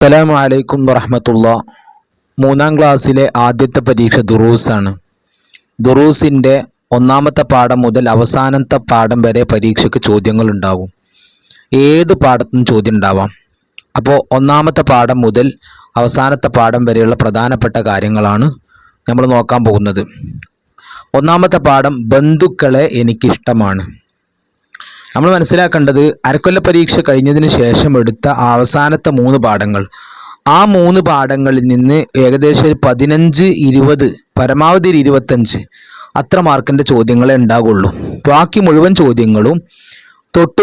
അസ്സലാമു അലൈക്കും വറഹ്മത്തുള്ളാ. മൂന്നാം ക്ലാസ്സിലെ ആദ്യത്തെ പരീക്ഷ ദുറൂസാണ്. ദുറൂസിൻ്റെ ഒന്നാമത്തെ പാഠം മുതൽ അവസാനത്തെ പാഠം വരെ പരീക്ഷയ്ക്ക് ചോദ്യങ്ങൾ ഉണ്ടാകും. ഏത് പാഠത്തും ചോദ്യം ഉണ്ടാവാം. അപ്പോൾ ഒന്നാമത്തെ പാഠം മുതൽ അവസാനത്തെ പാഠം വരെയുള്ള പ്രധാനപ്പെട്ട കാര്യങ്ങളാണ് നമ്മൾ നോക്കാൻ പോകുന്നത്. ഒന്നാമത്തെ പാഠം ബന്ധുക്കളെ എനിക്കിഷ്ടമാണ്. നമ്മൾ മനസ്സിലാക്കേണ്ടത് അരക്കൊല്ല പരീക്ഷ കഴിഞ്ഞതിന് ശേഷം എടുത്ത അവസാനത്തെ 3 പാഠങ്ങൾ, ആ 3 പാഠങ്ങളിൽ നിന്ന് ഏകദേശം ഒരു 15-20 പരമാവധി 25 അത്ര മാർക്കിൻ്റെ ചോദ്യങ്ങളെ ഉണ്ടാകുള്ളൂ. ബാക്കി മുഴുവൻ ചോദ്യങ്ങളും തൊട്ട്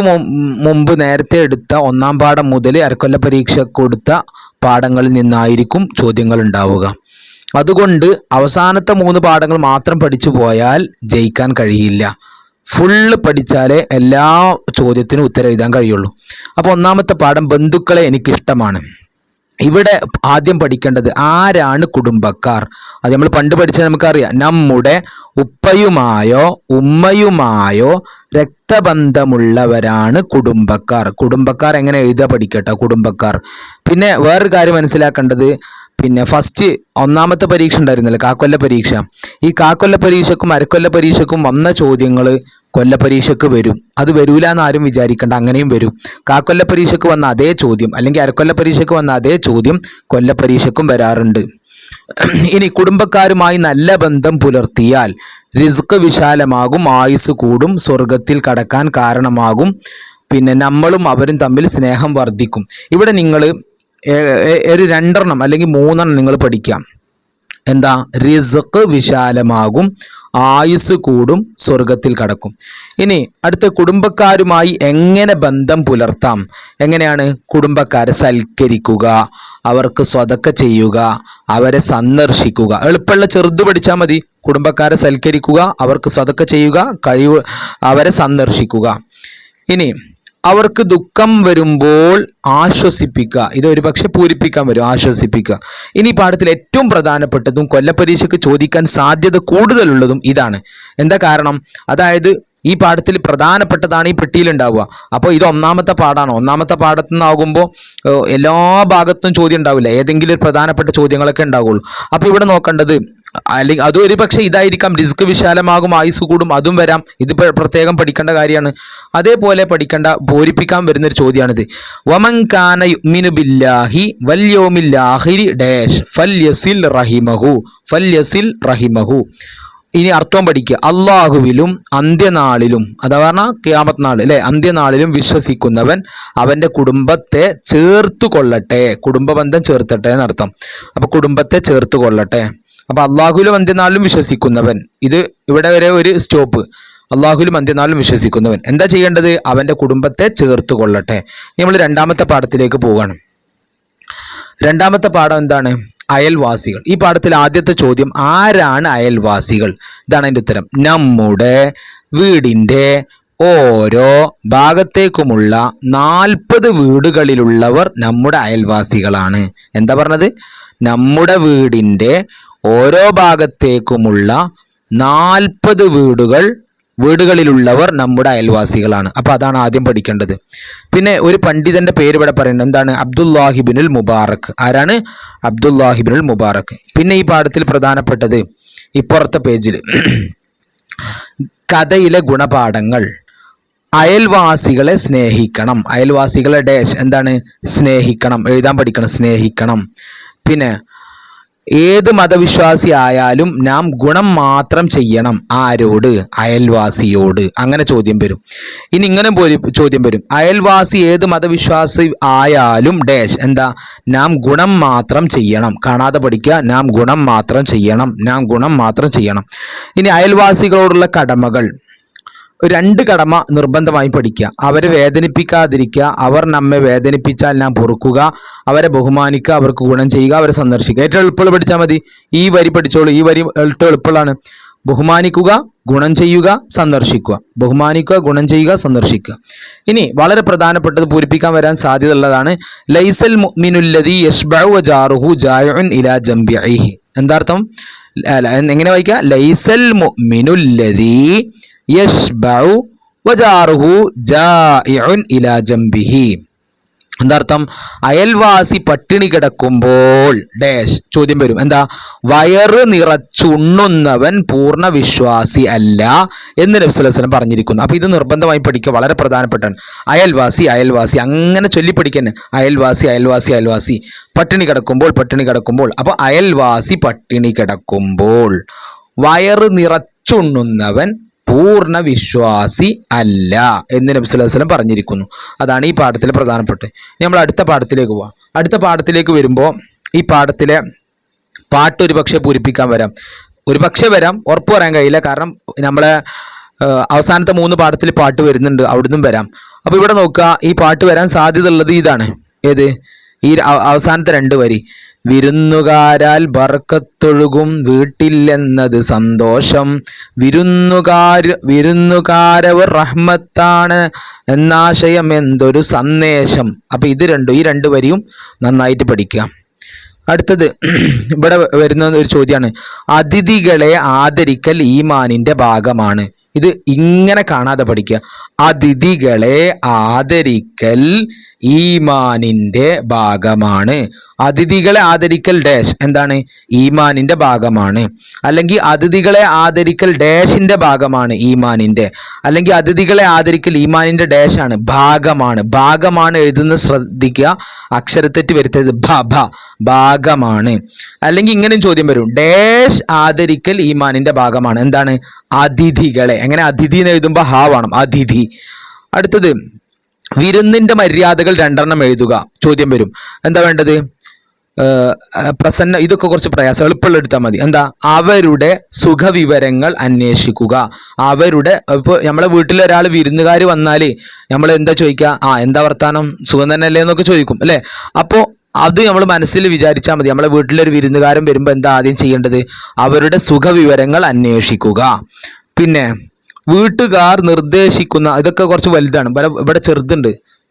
മുമ്പ് നേരത്തെ എടുത്ത ഒന്നാം പാഠം മുതൽ അരക്കൊല്ല പരീക്ഷ കൊടുത്ത പാഠങ്ങളിൽ നിന്നായിരിക്കും ചോദ്യങ്ങൾ ഉണ്ടാവുക. അതുകൊണ്ട് അവസാനത്തെ 3 പാഠങ്ങൾ മാത്രം പഠിച്ചു പോയാൽ ജയിക്കാൻ കഴിയില്ല. ഫുള്ള് പഠിച്ചാലേ എല്ലാ ചോദ്യത്തിനും ഉത്തരം എഴുതാൻ കഴിയുള്ളൂ. അപ്പോൾ ഒന്നാമത്തെ പാഠം ബന്ധുക്കളെ എനിക്കിഷ്ടമാണ്. ഇവിടെ ആദ്യം പഠിക്കേണ്ടത് ആരാണ് കുടുംബക്കാർ. അത് നമ്മൾ പണ്ട് പഠിച്ചാൽ നമുക്കറിയാം. നമ്മുടെ ഉപ്പയുമായോ ഉമ്മയുമായോ രക്തബന്ധമുള്ളവരാണ് കുടുംബക്കാർ. കുടുംബക്കാർ എങ്ങനെ എഴുതാൻ പഠിക്കട്ടെ, കുടുംബക്കാർ. പിന്നെ വേറൊരു കാര്യം മനസ്സിലാക്കേണ്ടത്, ഫസ്റ്റ് ഒന്നാമത്തെ പരീക്ഷ ഉണ്ടായിരുന്നല്ലോ, കാക്കൊല്ല പരീക്ഷ. ഈ കാക്കൊല്ല പരീക്ഷക്കും അരക്കൊല്ല പരീക്ഷക്കും വന്ന ചോദ്യങ്ങൾ കൊല്ല പരീക്ഷയ്ക്ക് വരും. അത് വരൂല എന്ന് ആരും വിചാരിക്കേണ്ട, അങ്ങനെയും വരും. കാക്കൊല്ല പരീക്ഷയ്ക്ക് വന്ന അതേ ചോദ്യം അല്ലെങ്കിൽ അരക്കൊല്ല പരീക്ഷയ്ക്ക് വന്ന അതേ ചോദ്യം കൊല്ല പരീക്ഷയ്ക്കും വരാറുണ്ട്. ഇനി കുടുംബക്കാരുമായി നല്ല ബന്ധം പുലർത്തിയാൽ റിസ്ക് വിശാലമാകും, ആയുസ് കൂടും, സ്വർഗത്തിൽ കടക്കാൻ കാരണമാകും, നമ്മളും അവരും തമ്മിൽ സ്നേഹം വർദ്ധിക്കും. ഇവിടെ നിങ്ങൾ ഒരു 2 അല്ലെങ്കിൽ 3 നിങ്ങൾ പഠിക്കാം. എന്താ? റിസ്ക് വിശാലമാകും, ആയുസ് കൂടും, സ്വർഗത്തിൽ കടക്കും. ഇനി അടുത്ത കുടുംബക്കാരുമായി എങ്ങനെ ബന്ധം പുലർത്താം. എങ്ങനെയാണ്? കുടുംബക്കാരെ സൽക്കരിക്കുക, അവർക്ക് സ്വതക്ക ചെയ്യുക, അവരെ സന്ദർശിക്കുക. എളുപ്പമുള്ള ചെറുത് പഠിച്ചാൽ മതി. കുടുംബക്കാരെ സൽക്കരിക്കുക, അവർക്ക് സ്വതക്ക ചെയ്യുക, അവരെ സന്ദർശിക്കുക. ഇനി അവർക്ക് ദുഃഖം വരുമ്പോൾ ആശ്വസിപ്പിക്കുക. ഇത് ഒരു പക്ഷെ പൂരിപ്പിക്കാൻ വരും, ആശ്വസിപ്പിക്കുക. ഇനി പാഠത്തിൽ ഏറ്റവും പ്രധാനപ്പെട്ടതും കൊല്ലപ്പരീക്ഷയ്ക്ക് ചോദിക്കാൻ സാധ്യത കൂടുതലുള്ളതും ഇതാണ്. എന്താ കാരണം? അതായത് ഈ പാഠത്തിൽ പ്രധാനപ്പെട്ടതാണ് ഈ പെട്ടിയിലുണ്ടാവുക. അപ്പോൾ ഇത് ഒന്നാമത്തെ പാഠമാണ്. ഒന്നാമത്തെ പാഠത്തു നിന്നാകുമ്പോൾ എല്ലാ ഭാഗത്തും ചോദ്യം ഉണ്ടാവില്ല, ഏതെങ്കിലും ഒരു പ്രധാനപ്പെട്ട ചോദ്യങ്ങളൊക്കെ ഉണ്ടാവുള്ളൂ. അപ്പോൾ ഇവിടെ നോക്കേണ്ടത്, അല്ലെങ്കിൽ അതും ഒരു പക്ഷേ ഇതായിരിക്കാം, റിസ്ക് വിശാലമാകും, ആയുസ് കൂടും, അതും വരാം. ഇത് പ്രത്യേകം പഠിക്കേണ്ട കാര്യമാണ്. അതേപോലെ പൂരിപ്പിക്കാൻ വരുന്നൊരു ചോദ്യമാണിത്. വമൻ കാന യുഅ്മിനു ബില്ലാഹി വൽ യൗമിൽ ആഖിരി ഡാഷ് ഫൽയസിൽ റഹിമഹു. ഇനി അർത്ഥം പഠിക്കുക. അള്ളാഹുവിലും അന്ത്യനാളിലും, അഥവാ ഖിയാമത്ത് നാൾ അല്ലെ, അന്ത്യനാളിലും വിശ്വസിക്കുന്നവൻ അവൻ്റെ കുടുംബത്തെ ചേർത്തു കൊള്ളട്ടെ. കുടുംബ ബന്ധം ചേർത്തട്ടെ എന്നർത്ഥം. അപ്പൊ കുടുംബത്തെ ചേർത്ത് കൊള്ളട്ടെ. അപ്പൊ അള്ളാഹുവിലും അന്ത്യനാളിലും വിശ്വസിക്കുന്നവൻ, ഇത് ഇവിടെ വരെ ഒരു സ്റ്റോപ്പ്. അള്ളാഹുവിലും അന്ത്യനാളിലും വിശ്വസിക്കുന്നവൻ എന്താ ചെയ്യേണ്ടത്? അവൻ്റെ കുടുംബത്തെ ചേർത്ത് കൊള്ളട്ടെ. നമ്മൾ 2ാമത്തെ പാഠത്തിലേക്ക് പോവുകയാണ്. 2ാമത്തെ പാഠം എന്താണ്? അയൽവാസികൾ. ഈ പാഠത്തിൽ ആദ്യത്തെ ചോദ്യം, ആരാണ് അയൽവാസികൾ? ഇതാണ് അതിൻ്റെ ഉത്തരം. നമ്മുടെ വീടിൻ്റെ ഓരോ ഭാഗത്തേക്കുമുള്ള 40 വീടുകളിലുള്ളവർ നമ്മുടെ അയൽവാസികളാണ്. എന്താ പറഞ്ഞത്? നമ്മുടെ വീടിൻ്റെ ഓരോ ഭാഗത്തേക്കുമുള്ള 40 വീടുകളിലുള്ളവർ നമ്മുടെ അയൽവാസികളാണ്. അപ്പോൾ അതാണ് ആദ്യം പഠിക്കേണ്ടത്. പിന്നെ ഒരു പണ്ഡിതന്റെ പേര് ഇവിടെ പറയുന്നത് എന്താണ്? അബ്ദുല്ലാഹിബിനുൽ മുബാറക്. ആരാണ്? അബ്ദുല്ലാഹിബിനുൽ മുബാറക്. പിന്നെ ഈ പാഠത്തിൽ പ്രധാനപ്പെട്ടത് ഇപ്പുറത്തെ പേജിൽ കഥയിലെ ഗുണപാഠങ്ങൾ. അയൽവാസികളെ സ്നേഹിക്കണം. അയൽവാസികളെ ഡാഷ് എന്താണ്? സ്നേഹിക്കണം. എഴുതാൻ പഠിക്കണം, സ്നേഹിക്കണം. പിന്നെ ഏത് മതവിശ്വാസി ആയാലും നാം ഗുണം മാത്രം ചെയ്യണം. ആരോട്? അയൽവാസിയോട്. അങ്ങനെ ചോദ്യം വരും. ഇനി ഇങ്ങനെ ചോദ്യം വരും. അയൽവാസി ഏത് മതവിശ്വാസി ആയാലും ഡാഷ് എന്താ? നാം ഗുണം മാത്രം ചെയ്യണം. കാണാതെ പഠിക്കുക. നാം ഗുണം മാത്രം ചെയ്യണം, നാം ഗുണം മാത്രം ചെയ്യണം. ഇനി അയൽവാസികളോടുള്ള കടമകൾ. 2 കടമ നിർബന്ധമായും പഠിക്കുക. അവരെ വേദനിപ്പിക്കാതിരിക്കുക, അവർ നമ്മെ വേദനിപ്പിച്ചാൽ നാം പൊറുക്കുക, അവരെ ബഹുമാനിക്കുക, അവർക്ക് ഗുണം ചെയ്യുക, അവരെ സന്ദർശിക്കുക. ഏറ്റവും എളുപ്പമുള്ള പഠിച്ചാൽ മതി. ഈ വരി പഠിച്ചോളൂ. ഈ വരി ഏറ്റവും എളുപ്പമുള്ളതാണ്. ബഹുമാനിക്കുക, ഗുണം ചെയ്യുക, സന്ദർശിക്കുക. ബഹുമാനിക്കുക, ഗുണം ചെയ്യുക, സന്ദർശിക്കുക. ഇനി വളരെ പ്രധാനപ്പെട്ടത് പൂരിപ്പിക്കാൻ വരാൻ സാധ്യതയുള്ളതാണ്. ലൈസൽ മുഅ്മിനുല്ലദീ യശ്ബഉ വജാറുഹു ജായിഉൻ ഇലാ ജംബിഇഹി. എന്താർത്ഥം? എങ്ങനെ വായിക്കുക? ലൈസൽ മുഅ്മിനുല്ലദീ യശ്ബഉ വജാറുഹു ജായിഉൻ ഇലാ ജംബിഹി. എന്താ അർത്ഥം? അയൽവാസി പട്ടിണി കിടക്കുമ്പോൾ ഡാഷ് ചോദ്യം വരും. എന്താ? വയറ് നിറച്ചുണ്ണുന്നവൻ പൂർണ്ണ വിശ്വാസി അല്ല എന്ന് നബി സ്വല്ലല്ലാഹു അലൈഹി വസല്ലം പറഞ്ഞിരിക്കുന്നു. അപ്പൊ ഇത് നിർബന്ധമായി പഠിക്കുക, വളരെ പ്രധാനപ്പെട്ടാണ്. അയൽവാസി അയൽവാസി അങ്ങനെ ചൊല്ലി പഠിക്കന്നെ. അയൽവാസി അയൽവാസി അയൽവാസി പട്ടിണി കിടക്കുമ്പോൾ. അപ്പൊ അയൽവാസി പട്ടിണി കിടക്കുമ്പോൾ വയറ് നിറച്ചുണ്ണുന്നവൻ പൂർണ്ണ വിശ്വാസി അല്ല എന്ന് നബി സല്ലല്ലാഹു അലൈഹി വസല്ലം പറഞ്ഞിരിക്കുന്നു. അതാണ് ഈ പാഠത്തിലെ പ്രധാനപ്പെട്ട. ഇനി നമ്മൾ അടുത്ത പാഠത്തിലേക്ക് പോവാം. അടുത്ത പാഠത്തിലേക്ക് വരുമ്പോൾ ഈ പാഠത്തിലെ പാട്ട് ഒരുപക്ഷെ പൂരിപ്പിക്കാൻ വരാം, ഉറപ്പ് പറയാൻ കഴിയില്ല. കാരണം നമ്മളെ അവസാനത്തെ 3 പാഠത്തിൽ പാട്ട് വരുന്നുണ്ട്, അവിടുന്ന് വരാം. അപ്പൊ ഇവിടെ നോക്കുക, ഈ പാട്ട് വരാൻ സാധ്യത ഉള്ളത് ഇതാണ്. ഏത്? ഈ അവസാനത്തെ 2 വരി. വിരുന്നുകാരാൽ ബർക്കത്തൊഴുകും വീട്ടിലെന്നത് സന്തോഷം, വിരുന്നുകാരവർ റഹ്മത്താണ് എന്നാശയം എന്തൊരു സന്ദേശം. അപ്പൊ ഈ 2 വരിയും നന്നായിട്ട് പഠിക്കുക. അടുത്തത് ഇവിടെ വരുന്ന ഒരു ചോദ്യമാണ്. അതിഥികളെ ആദരിക്കൽ ഈമാനിന്റെ ഭാഗമാണ്. ഇത് ഇങ്ങനെ കാണാതെ പഠിക്കുക. അതിഥികളെ ആദരിക്കൽ ഈമാനിന്റെ ഭാഗമാണ്. അതിഥികളെ ആദരിക്കൽ ഡാഷ് എന്താണ്? ഈമാനിന്റെ ഭാഗമാണ്. അല്ലെങ്കിൽ അതിഥികളെ ആദരിക്കൽ ഡാഷിന്റെ ഭാഗമാണ് ഈമാനിന്റെ. അല്ലെങ്കിൽ അതിഥികളെ ആദരിക്കൽ ഈമാനിന്റെ ഡാഷ് ആണ്, ഭാഗമാണ് എഴുതുന്നത് ശ്രദ്ധിക്കുക, അക്ഷരത്തെറ്റ് വരുത്തരുത്. ഭാഗമാണ്. അല്ലെങ്കിൽ ഇങ്ങനെയും ചോദ്യം വരും, ഡാഷ് ആദരിക്കൽ ഈമാനിന്റെ ഭാഗമാണ്. എന്താണ്? അതിഥികളെ. എങ്ങനെ? അതിഥി എന്ന് എഴുതുമ്പോൾ ഹാ വേണം, അതിഥി. അടുത്തത്, വിരുന്നിന്റെ മര്യാദകൾ 2 എഴുതുക. ചോദ്യം വരും. എന്താ വേണ്ടത്? പ്രസന്ന. ഇതൊക്കെ കുറച്ച് പ്രയാസം, എളുപ്പമുള്ള എടുത്താൽ മതി. എന്താ? അവരുടെ സുഖവിവരങ്ങൾ അന്വേഷിക്കുക. അവരുടെ ഇപ്പോൾ നമ്മളെ വീട്ടിൽ ഒരാൾ വിരുന്നുകാർ വന്നാൽ നമ്മൾ എന്താ ചോദിക്കുക? എന്താ വർത്താനം, സുഖം തന്നെ അല്ലേ എന്നൊക്കെ ചോദിക്കും അല്ലേ? അപ്പോൾ അത് നമ്മൾ മനസ്സിൽ വിചാരിച്ചാൽ മതി. നമ്മളെ വീട്ടിലൊരു വിരുന്നുകാരൻ വരുമ്പോൾ എന്താ ആദ്യം ചെയ്യേണ്ടത്? അവരുടെ സുഖവിവരങ്ങൾ അന്വേഷിക്കുക. പിന്നെ വീട്ടുകാർ നിർദ്ദേശിക്കുന്ന, ഇതൊക്കെ കുറച്ച് വലുതാണ്, ഇവിടെ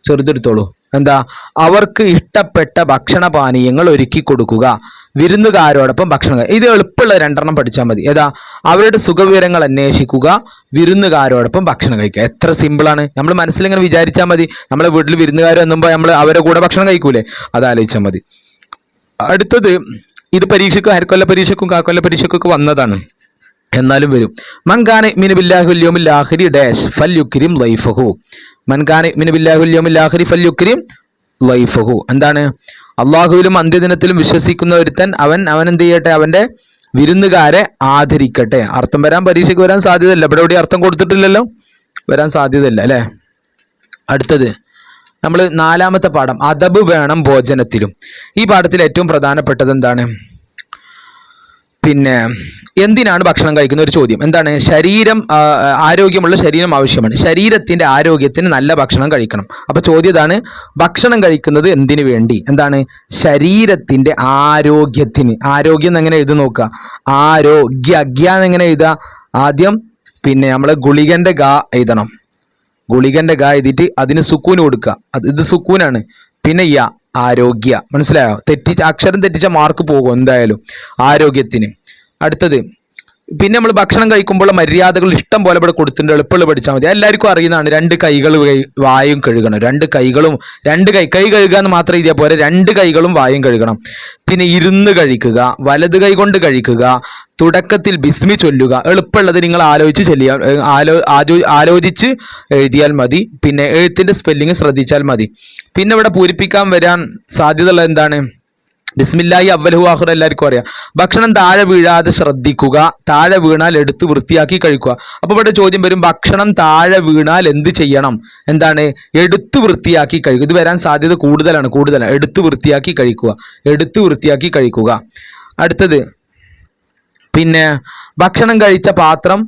ചെറുതെടുത്തോളൂ. എന്താ? അവർക്ക് ഇഷ്ടപ്പെട്ട ഭക്ഷണപാനീയങ്ങൾ ഒരുക്കി കൊടുക്കുക. വിരുന്നുകാരോടൊപ്പം ഭക്ഷണം. ഇത് എളുപ്പമുള്ള 2 പഠിച്ചാൽ മതി. ഏതാ? അവരുടെ സുഖവിവരങ്ങൾ അന്വേഷിക്കുക, വിരുന്നുകാരോടൊപ്പം ഭക്ഷണം കഴിക്കുക. എത്ര സിമ്പിളാണ്. നമ്മൾ മനസ്സിലിങ്ങനെ വിചാരിച്ചാൽ മതി. നമ്മളെ വീട്ടിൽ വിരുന്നുകാർ വന്നുമ്പോൾ നമ്മൾ അവരുടെ കൂടെ ഭക്ഷണം കഴിക്കൂലേ? അതാലോചിച്ചാൽ മതി. അടുത്തത്, ഇത് പരീക്ഷയ്ക്കും അരക്കൊല്ല പരീക്ഷയ്ക്കും കാക്കൊല്ല പരീക്ഷയ്ക്കൊക്കെ വന്നതാണ്, എന്നാലും വരും. മൻകാന യുമിനു ബില്ലാഹി വൽ യൗമിൽ ആഖിരി ഡാഷ് ഫൽയുക്രിം ലൈഫഹു. മൻകാന യുമിനു ബില്ലാഹി വൽ യൗമിൽ ആഖിരി ഫൽയുക്രിം ലൈഫഹു. എന്താണ്? അള്ളാഹുവിലും അന്ത്യദിനത്തിലും വിശ്വസിക്കുന്ന ഒരുത്തൻ അവൻ എന്ത് ചെയ്യട്ടെ? അവന്റെ വിരുന്നുകാരെ ആദരിക്കട്ടെ. അർത്ഥം പരീക്ഷയ്ക്ക് വരാൻ സാധ്യതയില്ല. ഇവിടെ എവിടെ അർത്ഥം കൊടുത്തിട്ടില്ലല്ലോ, വരാൻ സാധ്യതയില്ല അല്ലേ? അടുത്തത്, നമ്മൾ 4ാമത്തെ പാഠം, അദബ് വേണം ഭോജനത്തിലും. ഈ പാഠത്തിൽ ഏറ്റവും പ്രധാനപ്പെട്ടത് എന്താണ്? പിന്നെ എന്തിനാണ് ഭക്ഷണം കഴിക്കുന്ന ഒരു ചോദ്യം. എന്താണ്? ആരോഗ്യമുള്ള ശരീരം ആവശ്യമാണ്. ശരീരത്തിന്റെ ആരോഗ്യത്തിന് നല്ല ഭക്ഷണം കഴിക്കണം. അപ്പൊ ചോദ്യം ഇതാണ്, ഭക്ഷണം കഴിക്കുന്നത് എന്തിനു വേണ്ടി? എന്താണ്? ശരീരത്തിന്റെ ആരോഗ്യത്തിന്. ആരോഗ്യം എങ്ങനെ എഴുതി നോക്കുക? ആരോഗ്യ എങ്ങനെ എഴുതുക? ആദ്യം പിന്നെ നമ്മൾ ഗുളികന്റെ ഗ എഴുതണം. ഗുളികന്റെ ഗ എഴുതിയിട്ട് അതിന് സുക്കൂന് കൊടുക്കുക. ഇത് സുക്കൂനാണ്. പിന്നെ ആരോഗ്യ. മനസ്സിലായോ? അക്ഷരം തെറ്റിച്ച മാർക്ക് പോകും എന്തായാലും ആരോഗ്യത്തിന്. അടുത്തത്, പിന്നെ നമ്മൾ ഭക്ഷണം കഴിക്കുമ്പോൾ മര്യാദകൾ ഇഷ്ടം പോലെ ഇവിടെ കൊടുത്തിട്ടുണ്ട്, എളുപ്പമുള്ള പഠിച്ചാൽ മതി. എല്ലാവർക്കും അറിയുന്നതാണ്. 2 കൈകൾ വായും കഴുകണം. 2 കൈകളും കൈ കഴുകുക എന്ന് മാത്രം എഴുതിയാൽ പോരെ, 2 കൈകളും വായും കഴുകണം. പിന്നെ ഇരുന്ന് കഴിക്കുക, വലത് കൈ കൊണ്ട് കഴിക്കുക, തുടക്കത്തിൽ ബിസ്മി ചൊല്ലുക. എളുപ്പമുള്ളത് നിങ്ങൾ ആലോചിച്ച് എഴുതിയാൽ മതി. പിന്നെ എഴുത്തിന്റെ സ്പെല്ലിങ് ശ്രദ്ധിച്ചാൽ മതി. പിന്നെ ഇവിടെ പൂരിപ്പിക്കാൻ വരാൻ സാധ്യതയുള്ളത് എന്താണ്? ബിസ്മില്ലാഹി അവ്വലുഹു ആഖിറു എല്ലാവർക്കും അറിയാം. ഭക്ഷണം താഴെ വീഴാതെ ശ്രദ്ധിക്കുക. താഴെ വീണാൽ എടുത്ത് വൃത്തിയാക്കി കഴിക്കുക. അപ്പൊ ഇവിടെ ചോദ്യം വരും, ഭക്ഷണം താഴെ വീണാൽ എന്ത് ചെയ്യണം? എന്താണ്? എടുത്ത് വൃത്തിയാക്കി കഴിക്കുക. ഇത് വരാൻ സാധ്യത കൂടുതലാണ്. എടുത്ത് വൃത്തിയാക്കി കഴിക്കുക. അടുത്തത്, പിന്നെ ഭക്ഷണം കഴിച്ച പാത്രം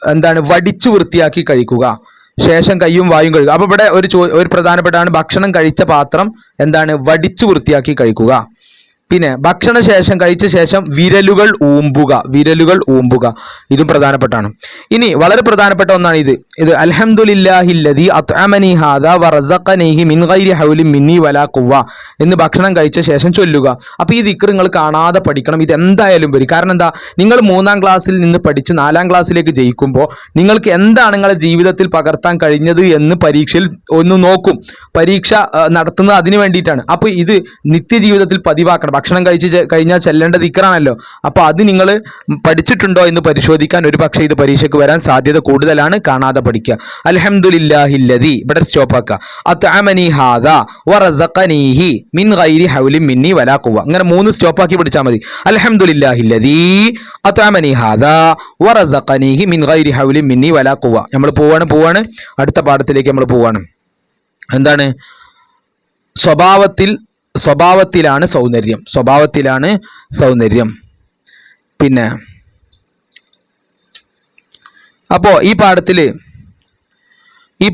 എന്താണ്? വടിച്ചു വൃത്തിയാക്കി കഴിക്കുക. ശേഷം കയ്യും വായും കഴുകുക. അപ്പൊ ഇവിടെ ഒരു പ്രധാനപ്പെട്ടാണ്, ഭക്ഷണം കഴിച്ച പാത്രം എന്താണ്? വടിച്ചു വൃത്തിയാക്കി കഴിക്കുക. പിന്നെ ഭക്ഷണശേഷം കഴിച്ച ശേഷം വിരലുകൾ ഊമ്പുക ഇതും പ്രധാനപ്പെട്ടാണ്. ഇനി വളരെ പ്രധാനപ്പെട്ട ഒന്നാണ് ഇത് അൽഹംദുലില്ലാഹില്ലദി അത്അമനി ഹാദാ വറസഖനീഹി മിൻ ഗൈരി ഹൗലിൻ മിന്നി വലാ ഖുവ്വ എന്ന് ഭക്ഷണം കഴിച്ച ശേഷം ചൊല്ലുക. അപ്പോൾ ഈ ദിക്ർ നിങ്ങൾ കാണാതെ പഠിക്കണം. ഇത് എന്തായാലും വരും. കാരണം എന്താ, നിങ്ങൾ 3-ാം ക്ലാസ്സിൽ നിന്ന് പഠിച്ച് 4-ാം ക്ലാസ്സിലേക്ക് ജയിക്കുമ്പോൾ നിങ്ങൾക്ക് എന്താണ് നിങ്ങളുടെ ജീവിതത്തിൽ പകർത്താൻ കഴിഞ്ഞത് എന്ന് പരീക്ഷയിൽ ഒന്ന് നോക്കും. പരീക്ഷ നടത്തുന്നത് അതിന് വേണ്ടിയിട്ടാണ്. അപ്പോൾ ഇത് നിത്യജീവിതത്തിൽ പതിവാക്കണം. ഭക്ഷണം കഴിഞ്ഞാൽ ചെല്ലേണ്ട ദിക്റാണല്ലോ. അപ്പോൾ അത് നിങ്ങൾ പഠിച്ചിട്ടുണ്ടോ എന്ന് പരിശോധിക്കാൻ ഒരു പക്ഷേ ഇത് പരീക്ഷയ്ക്ക് വരാൻ സാധ്യത കൂടുതലാണ്. കാണാതെ പഠിക്കുക. അൽഹംദുലില്ലാഹില്ലദി, ഇവിടെ സ്റ്റോപ്പാക്കുക. അത്അമനി ഹാദാ വറസഖനീഹി മിൻ ഗൈരി ഹൗലിൻ മിന്നി വലാ ഖുവ്വ. അങ്ങനെ 3 സ്റ്റോപ്പാക്കി പഠിച്ചാൽ മതി. അൽഹംദുലില്ലാഹില്ലദി അത്അമനി ഹാദാ വറസഖനീഹി മിൻ ഗൈരി ഹൗലിൻ മിന്നി വലാ ഖുവ്വ. നമ്മൾ പോവാണ് അടുത്ത പാഠത്തിലേക്ക് നമ്മൾ പോവാണ്. എന്താണ്? സ്വഭാവത്തിലാണ് സൗന്ദര്യം. പിന്നെ അപ്പോൾ ഈ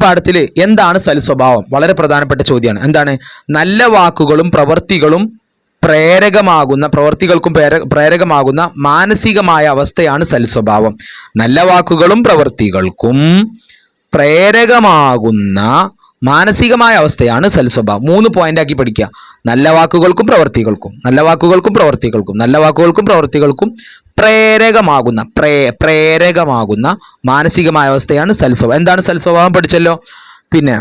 പാഠത്തിൽ എന്താണ് സൽസ്വഭാവം? വളരെ പ്രധാനപ്പെട്ട ചോദ്യമാണ്. എന്താണ്? നല്ല വാക്കുകളും പ്രവർത്തികൾക്കും പ്രേരകമാകുന്ന മാനസികമായ അവസ്ഥയാണ് സൽസ്വഭാവം. നല്ല വാക്കുകളും പ്രവർത്തികൾക്കും പ്രേരകമാകുന്ന മാനസികമായ അവസ്ഥയാണ് സൽസ്വഭാവം. 3 പോയിന്റ് ആക്കി പഠിക്കുക. നല്ല വാക്കുകൾക്കും പ്രവർത്തികൾക്കും പ്രേരകമാകുന്ന മാനസികമായ അവസ്ഥയാണ് സൽസ്വഭാവം. എന്താണ് സൽസ്വഭാവം പഠിച്ചല്ലോ. പിന്നെ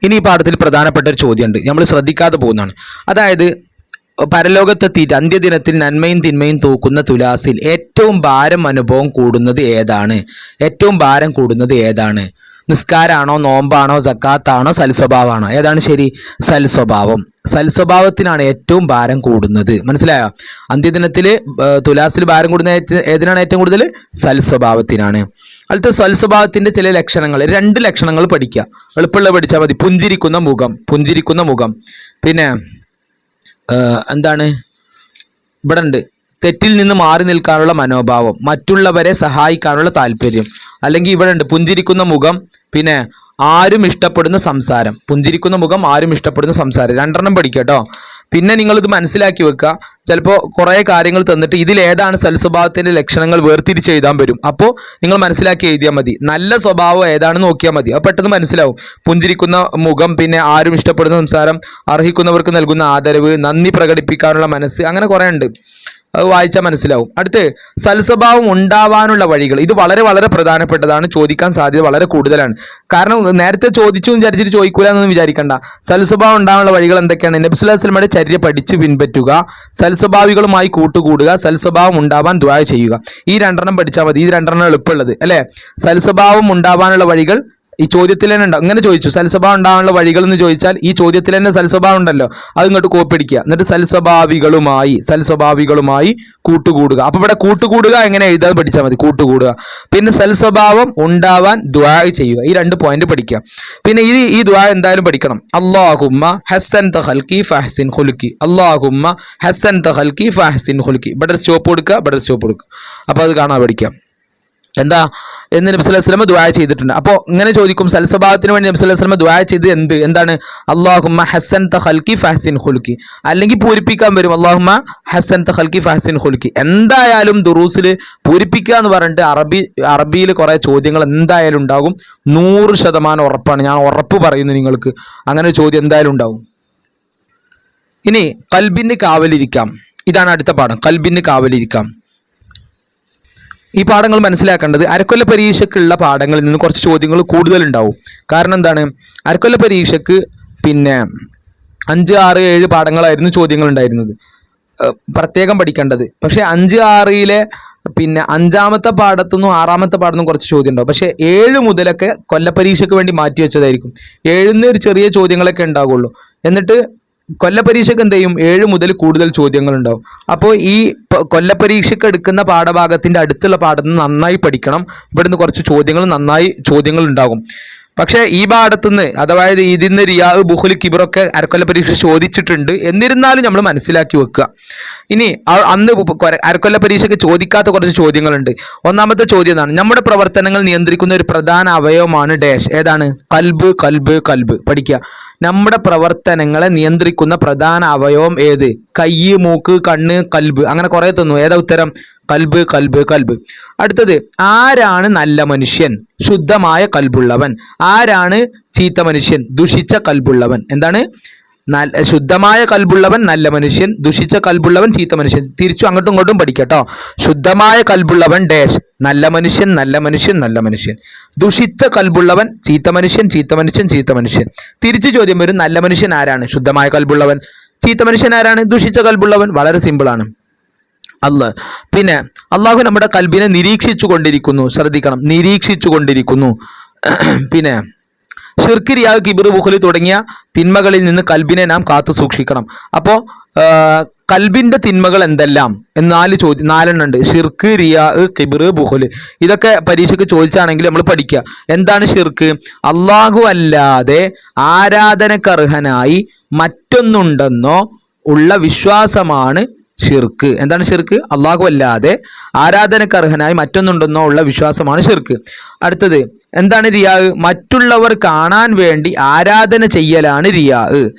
ഇനി ഈ പാഠത്തിൽ പ്രധാനപ്പെട്ട ഒരു ചോദ്യമുണ്ട്, നമ്മൾ ശ്രദ്ധിക്കാതെ പോകുന്നതാണ്. അതായത് പരലോകത്തെത്തിയിട്ട് അന്ത്യദിനത്തിൽ നന്മയും തിന്മയും തൂക്കുന്ന തുലാസിൽ ഏറ്റവും ഭാരം കൂടുന്നത് ഏതാണ്? നിസ്കാരാണോ, നോമ്പാണോ, സക്കാത്താണോ, സൽസ്വഭാവമാണോ? ഏതാണ് ശരി? സൽസ്വഭാവത്തിനാണ് ഏറ്റവും ഭാരം കൂടുന്നത്. മനസ്സിലായോ? അന്ത്യദിനത്തിൽ തുലാസിൽ ഭാരം കൂടുന്ന ഏതിനാണ് ഏറ്റവും കൂടുതൽ? സൽസ്വഭാവത്തിനാണ്. അടുത്ത സൽസ്വഭാവത്തിന്റെ ചില ലക്ഷണങ്ങൾ, 2 ലക്ഷണങ്ങൾ പഠിക്കുക. എളുപ്പമുള്ള പഠിച്ചാൽ മതി. പുഞ്ചിരിക്കുന്ന മുഖം. പിന്നെ എന്താണ് ഇവിടെ ഉണ്ട്? തെറ്റിൽ നിന്ന് മാറി നിൽക്കാനുള്ള മനോഭാവം, മറ്റുള്ളവരെ സഹായിക്കാനുള്ള താല്പര്യം. അല്ലെങ്കിൽ ഇവിടെ ഉണ്ട് പുഞ്ചിരിക്കുന്ന മുഖം, പിന്നെ ആരും ഇഷ്ടപ്പെടുന്ന സംസാരം. 2 പഠിക്കുക കേട്ടോ. പിന്നെ നിങ്ങളിത് മനസ്സിലാക്കി വെക്കുക. ചിലപ്പോൾ കുറേ കാര്യങ്ങൾ തന്നിട്ട് ഇതിലേതാണ് സൽസ്വഭാവത്തിൻ്റെ ലക്ഷണങ്ങൾ വേർതിരിച്ച് എഴുതാൻ വരും. അപ്പോൾ നിങ്ങൾ മനസ്സിലാക്കി എഴുതിയാൽ മതി. നല്ല സ്വഭാവം ഏതാണെന്ന് നോക്കിയാൽ മതി. അപ്പോൾ പെട്ടെന്ന് മനസ്സിലാവും. പുഞ്ചിരിക്കുന്ന മുഖം, പിന്നെ ആരും ഇഷ്ടപ്പെടുന്ന സംസാരം, അർഹിക്കുന്നവർക്ക് നൽകുന്ന ആദരവ്, നന്ദി പ്രകടിപ്പിക്കാനുള്ള മനസ്സ്, അങ്ങനെ കുറേ ഉണ്ട്. അത് വായിച്ചാൽ മനസ്സിലാവും. അടുത്ത് സൽസ്വഭാവം ഉണ്ടാവാനുള്ള വഴികൾ. ഇത് വളരെ വളരെ പ്രധാനപ്പെട്ടതാണ്. ചോദിക്കാൻ സാധ്യത വളരെ കൂടുതലാണ്. കാരണം നേരത്തെ ചോദിച്ചു വിചാരിച്ചിട്ട് ചോദിക്കൂല എന്നൊന്നും വിചാരിക്കണ്ട. സൽസ്വഭാവം ഉണ്ടാവാനുള്ള വഴികൾ എന്തൊക്കെയാണ്? നബി സല്ലല്ലാഹു അലൈഹി വസല്ലമയുടെ ചര്യ പഠിച്ച് പിൻപറ്റുക, സൽസ്വഭാവികളുമായി കൂട്ടുകൂടുക, സൽസ്വഭാവം ഉണ്ടാവാൻ ദുആ ചെയ്യുക. ഈ 2 പഠിച്ചാൽ മതി. ഈ 2 എളുപ്പമുള്ളത് അല്ലേ? സൽസ്വഭാവം ഉണ്ടാവാനുള്ള വഴികൾ ഈ ചോദ്യത്തിൽ തന്നെ ഉണ്ടാവും. ഇങ്ങനെ ചോദിച്ചു, സൽസ്വഭാവം ഉണ്ടാവാനുള്ള വഴികൾ എന്ന് ചോദിച്ചാൽ ഈ ചോദ്യത്തിൽ തന്നെ സൽസ്വഭാവം ഉണ്ടല്ലോ, അത് ഇങ്ങോട്ട് കോപ്പി അടിക്കുക. എന്നിട്ട് സൽസ്വഭാവികളുമായി കൂട്ടുകൂടുക. അപ്പൊ ഇവിടെ കൂട്ടുകൂടുക എങ്ങനെ എഴുതാതെ പഠിച്ചാൽ മതി. കൂട്ടുകൂടുക. പിന്നെ സൽസ്വഭാവം ഉണ്ടാവാൻ ദുആ ചെയ്യുക. ഈ 2 പോയിന്റ് പഠിക്കുക. പിന്നെ ഈ ദുആ എന്തായാലും പഠിക്കണം. അല്ലാഹുമ്മ ഹസ്സൻത ഖൽഖി ഫഹ്സിൻ ഖുൽഖി. ഇവിടെ സ്റ്റോപ്പ് കൊടുക്കുക. അപ്പൊ അത് കാണാൻ പഠിക്കാം. എന്താ എന്ന് നബി സല്ലല്ലാഹു അലൈഹി വസല്ലം ദുആ ചെയ്തിട്ടുണ്ട്. അപ്പോൾ ഇങ്ങനെ ചോദിക്കും, സൽസ്വഭാവത്തിന് വേണ്ടി നബി സല്ലല്ലാഹു അലൈഹി വസല്ലം ദുആ ചെയ്ത് എന്താണ്? അല്ലാഹുമ്മ ഹസ്സൻത ഖൽഖി ഫഹ്സിൻ ഖുൽഖി. അല്ലെങ്കിൽ പൂരിപ്പിക്കാൻ വരും, അല്ലാഹുമ്മ ഹസ്സൻത ഖൽഖി ഫഹ്സിൻ ഖുൽഖി. എന്തായാലും ദുറൂസിൽ പൂരിപ്പിക്കുക എന്ന് പറഞ്ഞിട്ട് അറബിയിൽ കുറേ ചോദ്യങ്ങൾ എന്തായാലും ഉണ്ടാകും. 100% ഉറപ്പാണ്. ഞാൻ ഉറപ്പ് പറയുന്നു നിങ്ങൾക്ക്, അങ്ങനെ ഒരു ചോദ്യം എന്തായാലും ഉണ്ടാവും. ഇനി ഖൽബിന് കാവലിരിക്കാം. ഇതാണ് അടുത്ത പാഠം, ഖൽബിന് കാവലിരിക്കാം. ഈ പാഠങ്ങൾ മനസ്സിലാക്കേണ്ടത് അരക്കൊല്ല പരീക്ഷയ്ക്കുള്ള പാഠങ്ങളിൽ നിന്ന് കുറച്ച് ചോദ്യങ്ങൾ കൂടുതലുണ്ടാവും. കാരണം എന്താണ്? അരക്കൊല്ല പരീക്ഷയ്ക്ക് പിന്നെ 5, 6, 7 പാഠങ്ങളായിരുന്നു ചോദ്യങ്ങൾ ഉണ്ടായിരുന്നത്, പ്രത്യേകം പഠിക്കേണ്ടത്. പക്ഷേ 5, 6 പിന്നെ 5ാമത്തെ പാഠത്തുനിന്നും 6ാമത്തെ പാഠത്തുനിന്നും കുറച്ച് ചോദ്യം ഉണ്ടാവും. പക്ഷേ 7 മുതലൊക്കെ കൊല്ലപ്പരീക്ഷയ്ക്ക് വേണ്ടി മാറ്റി വെച്ചതായിരിക്കും. 7ന്ന് ഒരു ചെറിയ ചോദ്യങ്ങളൊക്കെ ഉണ്ടാകുള്ളൂ. എന്നിട്ട് കൊല്ലപ്പരീക്ഷയ്ക്ക് എന്ത് ചെയ്യും? 7 മുതൽ കൂടുതൽ ചോദ്യങ്ങൾ ഉണ്ടാവും. അപ്പോൾ ഈ കൊല്ലപ്പരീക്ഷയ്ക്ക് എടുക്കുന്ന പാഠഭാഗത്തിൻ്റെ അടുത്തുള്ള പാഠത്തിൽ നന്നായി പഠിക്കണം. ഇവിടുന്ന് കുറച്ച് ചോദ്യങ്ങൾ ഉണ്ടാകും. പക്ഷേ ഈ പാഠത്തുനിന്ന് അതായത് ഇതിന്ന് റിയാ ബുഖുൽ കിബറൊക്കെ അരക്കൊല്ല പരീക്ഷ ചോദിച്ചിട്ടുണ്ട്. എന്നിരുന്നാലും നമ്മൾ മനസ്സിലാക്കി വെക്കുക. ഇനി അന്ന് അരക്കൊല്ല പരീക്ഷയ്ക്ക് ചോദിക്കാത്ത കുറച്ച് ചോദ്യങ്ങളുണ്ട്. ഒന്നാമത്തെ ചോദ്യം എന്താണ്? നമ്മുടെ പ്രവർത്തനങ്ങൾ നിയന്ത്രിക്കുന്ന ഒരു പ്രധാന അവയവമാണ് ഡാഷ്. ഏതാണ്? കൽബ്. കൽബ് കൽബ് പഠിക്കുക. നമ്മുടെ പ്രവർത്തനങ്ങളെ നിയന്ത്രിക്കുന്ന പ്രധാന അവയവം ഏത്? കയ്യ്, മൂക്ക്, കണ്ണ്, കൽബ്, അങ്ങനെ കുറെ തന്നു. ഏതാ ഉത്തരം? കൽബ് കൽബ് കൽബ്. അടുത്തത്, ആരാണ് നല്ല മനുഷ്യൻ? ശുദ്ധമായ കൽബുള്ളവൻ. ആരാണ് ചീത്ത മനുഷ്യൻ? ദുഷിച്ച കൽബുള്ളവൻ. എന്താണ്? ശുദ്ധമായ കൽബുള്ളവൻ നല്ല മനുഷ്യൻ, ദുഷിച്ച കൽബുള്ളവൻ ചീത്ത മനുഷ്യൻ. തിരിച്ചു അങ്ങോട്ടും ഇങ്ങോട്ടും പഠിക്കട്ടോ. ശുദ്ധമായ കൽബുള്ളവൻ ഡാഷ്, നല്ല മനുഷ്യൻ നല്ല മനുഷ്യൻ നല്ല മനുഷ്യൻ. ദുഷിച്ച കൽബുള്ളവൻ ചീത്ത മനുഷ്യൻ ചീത്ത മനുഷ്യൻ ചീത്ത മനുഷ്യൻ. തിരിച്ചു ചോദ്യം വരും, നല്ല മനുഷ്യൻ ആരാണ്? ശുദ്ധമായ കൽബുള്ളവൻ. ചീത്ത മനുഷ്യൻ ആരാണ്? ദുഷിച്ച കൽബുള്ളവൻ. വളരെ സിമ്പിളാണ്. പിന്നെ അള്ളാഹു നമ്മുടെ കൽബിനെ നിരീക്ഷിച്ചു കൊണ്ടിരിക്കുന്നു. ശ്രദ്ധിക്കണം, നിരീക്ഷിച്ചു കൊണ്ടിരിക്കുന്നു. പിന്നെ ഷിർക്ക്, റിയാ, കിബ്ർ, ബുഖ്ൽ തുടങ്ങിയ തിന്മകളിൽ നിന്ന് കൽബിനെ നാം കാത്തു സൂക്ഷിക്കണം. അപ്പോൾ കൽബിന്റെ തിന്മകൾ എന്തെല്ലാം? 4 ഉണ്ട്. ഷിർക്ക്, റിയാ, കിബ്ർ, ബുഖ്ൽ. ഇതൊക്കെ പരീക്ഷയ്ക്ക് ചോദിച്ചാണെങ്കിൽ നമ്മൾ പഠിക്കുക. എന്താണ് ഷിർക്ക്? അള്ളാഹു അല്ലാതെ ആരാധനക്കർഹനായി മറ്റൊന്നുണ്ടെന്നോ ഉള്ള വിശ്വാസമാണ് ഷിർക്ക്. എന്താണ് ഷിർക്ക്? അള്ളാഹു അല്ലാതെ ആരാധനക്കർഹനായി മറ്റൊന്നുണ്ടെന്നോ ഉള്ള വിശ്വാസമാണ് ഷിർക്ക്. അടുത്തത് എന്താണ്? റിയാ, മറ്റുള്ളവർ കാണാൻ വേണ്ടി ആരാധന ചെയ്യലാണ് റിയാ.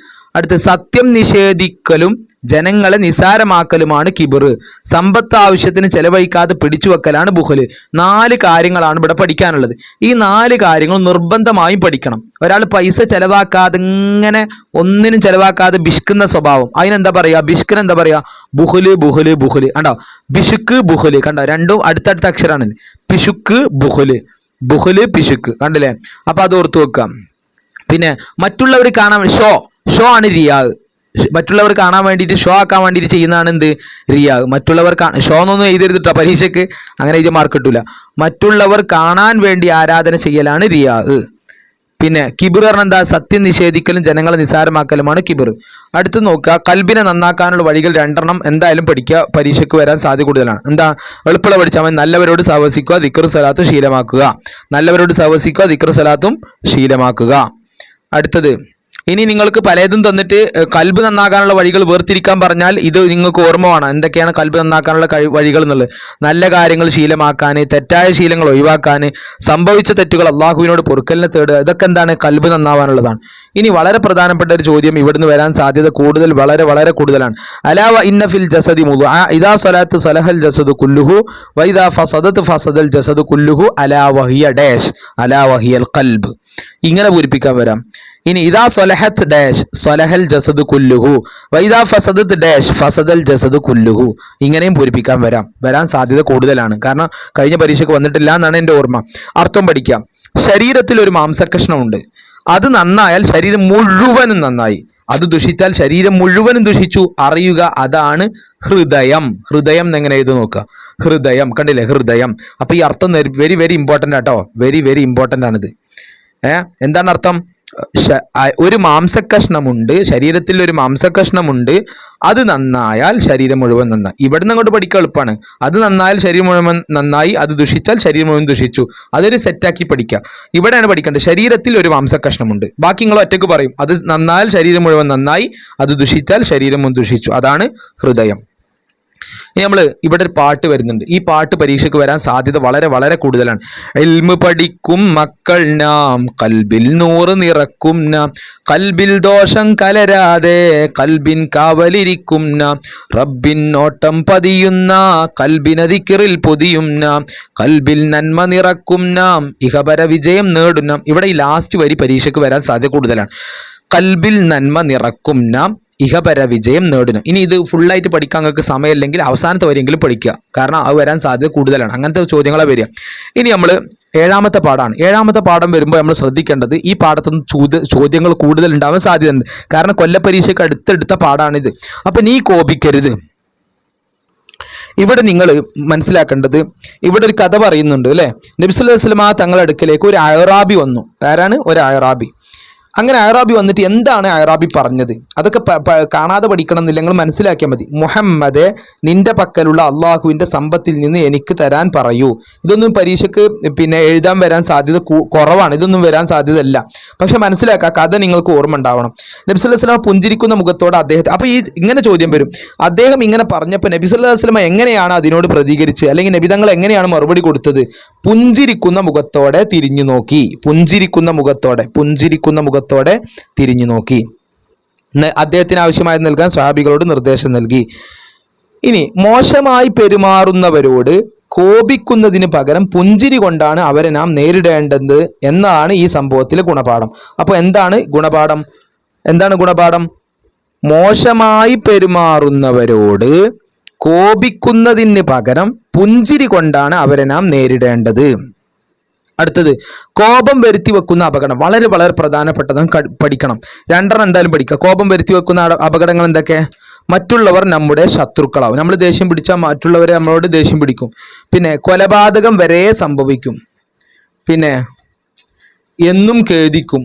അടുത്ത്, സത്യം നിഷേധിക്കലും ജനങ്ങളെ നിസാരമാക്കലുമാണ് കിബർ. സമ്പത്ത് ആവശ്യത്തിന് ചെലവഴിക്കാതെ പിടിച്ചു വെക്കലാണ് ബുഖ്ൽ. 4 കാര്യങ്ങളാണ് ഇവിടെ പഠിക്കാനുള്ളത്. ഈ 4 കാര്യങ്ങൾ നിർബന്ധമായും പഠിക്കണം. ഒരാൾ പൈസ ചെലവാക്കാതെ ഇങ്ങനെ ഒന്നിനും ചെലവാക്കാതെ ബിഷ്കുന്ന സ്വഭാവം, അതിനെന്താ പറയാ? ബിഷ്കിന് എന്താ പറയാ? ബുഖ്ല് ബുഖ്ല് ബുഖ്ല്. കണ്ടോ? ബിഷുക്ക് ബുഖ്ല്. കണ്ടോ? രണ്ടും അടുത്തടുത്ത അക്ഷരമാണ്. പിശുക്ക് ബുഖ്ല്, ബുഖ്ല് പിശുക്ക്. കണ്ടില്ലേ? അപ്പൊ അത് ഓർത്തു വെക്കാം. പിന്നെ മറ്റുള്ളവർ കാണാൻ ഷോ ആണ് റിയാ. മറ്റുള്ളവർ കാണാൻ വേണ്ടിയിട്ട്, ഷോ ആക്കാൻ വേണ്ടിയിട്ട് ചെയ്യുന്നതാണ് എന്ത്? റിയാ. മറ്റുള്ളവർ ഷോ എന്നൊന്നും എഴുതരുതിട്ടോ പരീക്ഷയ്ക്ക്, അങ്ങനെ എഴുതിയ മാർക്ക് കിട്ടൂല. മറ്റുള്ളവർ കാണാൻ വേണ്ടി ആരാധന ചെയ്യലാണ് റിയാ. പിന്നെ കിബിർ പറഞ്ഞാൽ എന്താ? സത്യം നിഷേധിക്കലും ജനങ്ങളെ നിസാരമാക്കലുമാണ് കിബിർ. അടുത്ത് നോക്കുക, കൽബിനെ നന്നാക്കാനുള്ള വഴികൾ 2 എന്തായാലും പഠിക്കുക. പരീക്ഷയ്ക്ക് വരാൻ സാധ്യത കൂടുതലാണ്. എന്താ? എളുപ്പമുള്ള പഠിച്ചാൽ മതി. നല്ലവരോട് സഹവസിക്കുക, ദിക്ർ സലാത്തും ശീലമാക്കുക. നല്ലവരോട് സഹവസിക്കുക, ദിക്ർ സലാത്തും ശീലമാക്കുക. അടുത്തത്, ഇനി നിങ്ങൾക്ക് പലതും തന്നിട്ട് കൽബ് നന്നാക്കാനുള്ള വഴികൾ വേർതിരിക്കാൻ പറഞ്ഞാൽ ഇത് നിങ്ങൾക്ക് ഓർമ്മ വേണം. എന്തൊക്കെയാണ് കൽബ് നന്നാക്കാനുള്ള വഴികൾ എന്നുള്ളത്? നല്ല കാര്യങ്ങൾ ശീലമാക്കാൻ, തെറ്റായ ശീലങ്ങൾ ഒഴിവാക്കാൻ, സംഭവിച്ച തെറ്റുകൾ അള്ളാഹുവിനോട് പൊറുക്കലിനെ തേടുക. ഇതൊക്കെ എന്താണ്? കൽബ് നന്നാവാനുള്ളതാണ്. ഇനി വളരെ പ്രധാനപ്പെട്ട ഒരു ചോദ്യം ഇവിടുന്ന് വരാൻ സാധ്യത കൂടുതൽ, വളരെ വളരെ കൂടുതലാണ്. അലാ വ ഇന്ന ഫിൽ ജസദി മുദ്അ ഇദാ സലത്ത് സലഹൽ ജസദു കുല്ലുഹു വ ഇദാ ഫസദത് ഫസദൽ ജസദു കുല്ലുഹു അലാ വഹിയ ഡാഷ് അലാ വഹിയൽ ഖൽബ്. ഇങ്ങനെ പൂരിപ്പിക്കാൻ വരാം. ഇനി ഇദാ സ്വലഹത്ത് ഡാഷ് സ്വലഹൽ ജസദ് കുല്ലുഹു വൈദാ ഫസദത് ഡാഷ് ഫസദൽ ജസദ് കുല്ലുഹു. ഇങ്ങനെയും പൂരിപ്പിക്കാൻ വരാൻ സാധ്യത കൂടുതലാണ്. കാരണം കഴിഞ്ഞ പരീക്ഷയ്ക്ക് വന്നിട്ടില്ല എന്നാണ് എൻ്റെ ഓർമ്മ. അർത്ഥം പഠിക്കാം. ശരീരത്തിൽ ഒരു മാംസകഷ്ണമുണ്ട്. അത് നന്നായാൽ ശരീരം മുഴുവനും നന്നായി, അത് ദുഷിച്ചാൽ ശരീരം മുഴുവനും ദുഷിച്ചു. അറിയുക, അതാണ് ഹൃദയം. ഹൃദയം എങ്ങനെ എഴുതി നോക്കുക? ഹൃദയം. കണ്ടില്ലേ? ഹൃദയം. അപ്പൊ ഈ അർത്ഥം വെരി വെരി ഇമ്പോർട്ടൻ്റ് ആട്ടോ. വെരി വെരി ഇമ്പോർട്ടൻ്റ് ആണിത്. എന്താണ് അർത്ഥം? ഒരു മാംസകഷ്ണമുണ്ട്, ശരീരത്തിൽ ഒരു മാംസകഷ്ണമുണ്ട്. അത് നന്നായാൽ ശരീരം മുഴുവൻ നന്നായി. ഇവിടുന്ന് അങ്ങോട്ട് പഠിക്കാൻ എളുപ്പമാണ്. അത് നന്നായാൽ ശരീരം മുഴുവൻ നന്നായി, അത് ദുഷിച്ചാൽ ശരീരം മുഴുവൻ ദുഷിച്ചു. അതൊരു സെറ്റാക്കി പഠിക്കുക. ഇവിടെയാണ് പഠിക്കേണ്ടത്. ശരീരത്തിൽ ഒരു മാംസകഷ്ണമുണ്ട്. ബാക്കി നിങ്ങൾ ഒറ്റയ്ക്ക് പറയും. അത് നന്നായാൽ ശരീരം മുഴുവൻ നന്നായി, അത് ദുഷിച്ചാൽ ശരീരം മുഴുവൻ ദുഷിച്ചു. അതാണ് ഹൃദയം. ഇനി നമ്മൾ ഇവിടെ ഒരു പാട്ട് വരുന്നുണ്ട്. ഈ പാട്ട് പരീക്ഷയ്ക്ക് വരാൻ സാധ്യത വളരെ വളരെ കൂടുതലാണ്. ഇൽമ് പഠിക്കും മക്കൾ നാം, കൽബിൽ നൂറ് നിറക്കും നാം, കൽബിൽ ദോഷം കലരാതെ കൽബിൻ കാവലിരിക്കും നാം, റബ്ബിൻ നോട്ടം പതിയുന്ന കൽബിന ദിക്റിൽ പൊതിയും നാം, കൽബിൽ നന്മ നിറക്കും നാം, ഇഹപര വിജയം നേടും നാം. ഇവിടെ ഈ ലാസ്റ്റ് വരി പരീക്ഷയ്ക്ക് വരാൻ സാധ്യത കൂടുതലാണ്. കൽബിൽ നന്മ നിറക്കും നാം, ഇഹപര വിജയം നേടുന്നു. ഇനി ഇത് ഫുള്ളായിട്ട് പഠിക്കാൻ നിങ്ങൾക്ക് സമയമില്ലെങ്കിൽ അവസാനത്തെ വരെയെങ്കിലും പഠിക്കുക. കാരണം അത് വരാൻ സാധ്യത കൂടുതലാണ്. അങ്ങനത്തെ ചോദ്യങ്ങളെ വരിക. ഇനി നമ്മൾ 7ാമത്തെ പാഠമാണ്. 7ാമത്തെ പാഠം വരുമ്പോൾ നമ്മൾ ശ്രദ്ധിക്കേണ്ടത്, ഈ പാഠത്തുനിന്ന് ചോദ്യങ്ങൾ കൂടുതൽ ഉണ്ടാവാൻ സാധ്യതയുണ്ട്. കാരണം കൊല്ലപ്പരീക്ഷയ്ക്ക് അടുത്തെടുത്ത പാഠമാണിത്. അപ്പം നീ കോപിക്കരുത്. ഇവിടെ നിങ്ങൾ മനസ്സിലാക്കേണ്ടത്, ഇവിടെ ഒരു കഥ പറയുന്നുണ്ട് അല്ലേ. നബി സല്ലല്ലാഹു അലൈഹി വസല്ലം തങ്ങളുടെ അടുക്കലേക്ക് ഒരു അയറാബി വന്നു. ആരാണ്? ഒരു അയറാബി. അങ്ങനെ അയറാബി വന്നിട്ട് എന്താണ് അയറാബി പറഞ്ഞത് അതൊക്കെ കാണാതെ പഠിക്കണം എന്നില്ല, നിങ്ങൾ മനസ്സിലാക്കിയാൽ മതി. മുഹമ്മദ്, നിന്റെ പക്കലുള്ള അള്ളാഹുവിൻ്റെ സമ്പത്തിൽ നിന്ന് എനിക്ക് തരാൻ പറയൂ. ഇതൊന്നും പരീക്ഷയ്ക്ക് എഴുതാൻ വരാൻ സാധ്യത കുറവാണ്, ഇതൊന്നും വരാൻ സാധ്യതയല്ല. പക്ഷെ മനസ്സിലാക്കുക, കഥ നിങ്ങൾക്ക് ഓർമ്മ ഉണ്ടാവണം. നബി സല്ലല്ലാഹു അലൈഹി വസല്ലം പുഞ്ചിരിക്കുന്ന മുഖത്തോടെ അദ്ദേഹത്തെ, അപ്പോൾ ഇങ്ങനെ ചോദ്യം വരും, അദ്ദേഹം ഇങ്ങനെ പറഞ്ഞപ്പോൾ നബി സല്ലല്ലാഹു അലൈഹി വസല്ലം എങ്ങനെയാണ് അതിനോട് പ്രതികരിച്ച്, അല്ലെങ്കിൽ നബി തങ്ങൾ എങ്ങനെയാണ് മറുപടി കൊടുത്തത്? പുഞ്ചിരിക്കുന്ന മുഖത്തോടെ തിരിഞ്ഞു നോക്കി. പുഞ്ചിരിക്കുന്ന മുഖത്തോടെ തിരിഞ്ഞു നോക്കി. അദ്ദേഹത്തിന് ആവശ്യമായി നൽകാൻ സ്വഹാബികളോട് നിർദ്ദേശം നൽകി. ഇനി മോശമായി പെരുമാറുന്നവരോട് കോപിക്കുന്നതിന് പകരം പുഞ്ചിരി കൊണ്ടാണ് അവരെ നാം നേരിടേണ്ടത് എന്നാണ് ഈ സംഭവത്തിലെ ഗുണപാഠം. അപ്പോൾ എന്താണ് ഗുണപാഠം? മോശമായി പെരുമാറുന്നവരോട് കോപിക്കുന്നതിന് പകരം പുഞ്ചിരി കൊണ്ടാണ് അവരെ നാം നേരിടേണ്ടത്. അടുത്തത്, കോപം വരുത്തി വെക്കുന്ന അപകടം. വളരെ വളരെ പ്രധാനപ്പെട്ടതാണ്, പഠിക്കണം. 2 എന്തായാലും പഠിക്കുക. കോപം വരുത്തി വെക്കുന്ന അപകടങ്ങൾ എന്തൊക്കെ? മറ്റുള്ളവർ നമ്മുടെ ശത്രുക്കളാവും. നമ്മൾ ദേഷ്യം പിടിച്ചാൽ മറ്റുള്ളവരെ നമ്മളോട് ദേഷ്യം പിടിക്കും. പിന്നെ കൊലപാതകം വരെ സംഭവിക്കും. പിന്നെ എന്നും ഖേദിക്കും,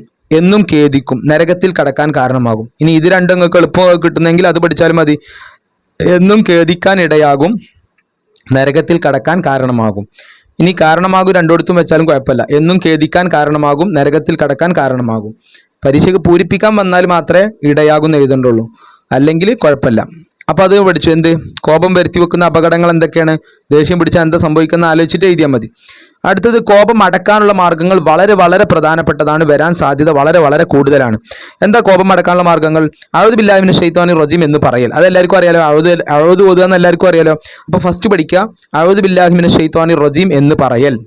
നരകത്തിൽ കടക്കാൻ കാരണമാകും. ഇനി ഇത് രണ്ടും നിങ്ങൾക്ക് എളുപ്പം കിട്ടുന്നെങ്കിൽ അത് പഠിച്ചാലും മതി. എന്നും ഖേദിക്കാൻ ഇടയാകും, നരകത്തിൽ കടക്കാൻ കാരണമാകും. ഇനി കാരണമാകും രണ്ടിടത്തും വെച്ചാലും കുഴപ്പമില്ല. എന്നും ഖേദിക്കാൻ കാരണമാകും, നരകത്തിൽ കടക്കാൻ കാരണമാകും. പരീക്ഷയ്ക്ക് പൂരിപ്പിക്കാൻ വന്നാൽ മാത്രമേ ഇടയാകും എഴുതണ്ടുള്ളൂ, അല്ലെങ്കിൽ കുഴപ്പമില്ല. അപ്പോൾ അത് പഠിച്ചു. എന്ത്? കോപം വരുത്തി വെക്കുന്ന അപകടങ്ങൾ എന്തൊക്കെയാണ്? ദേഷ്യം പിടിച്ചാൽ എന്താ സംഭവിക്കുന്നത് ആലോചിച്ചിട്ട് എഴുതിയാൽ മതി. അടുത്തത്, കോപം അടക്കാനുള്ള മാർഗങ്ങൾ വളരെ വളരെ പ്രധാനപ്പെട്ടതാണ്, വരാൻ സാധ്യത വളരെ വളരെ കൂടുതലാണ്. എന്താ കോപം അടക്കാനുള്ള മാർഗങ്ങൾ? അഊദു ബില്ലാഹി മിനശ് ശൈത്വാനിർ റജീം എന്ന് പറയൽ. അത് എല്ലാവർക്കും അറിയാലോ. അഊദു ഓതുക എന്ന് എല്ലാവർക്കും അറിയാലോ. അപ്പോൾ ഫസ്റ്റ് പഠിക്കുക, അഊദു ബില്ലാഹി മിനശ് ശൈത്വാനിർ റജീം എന്ന് പറയൽ.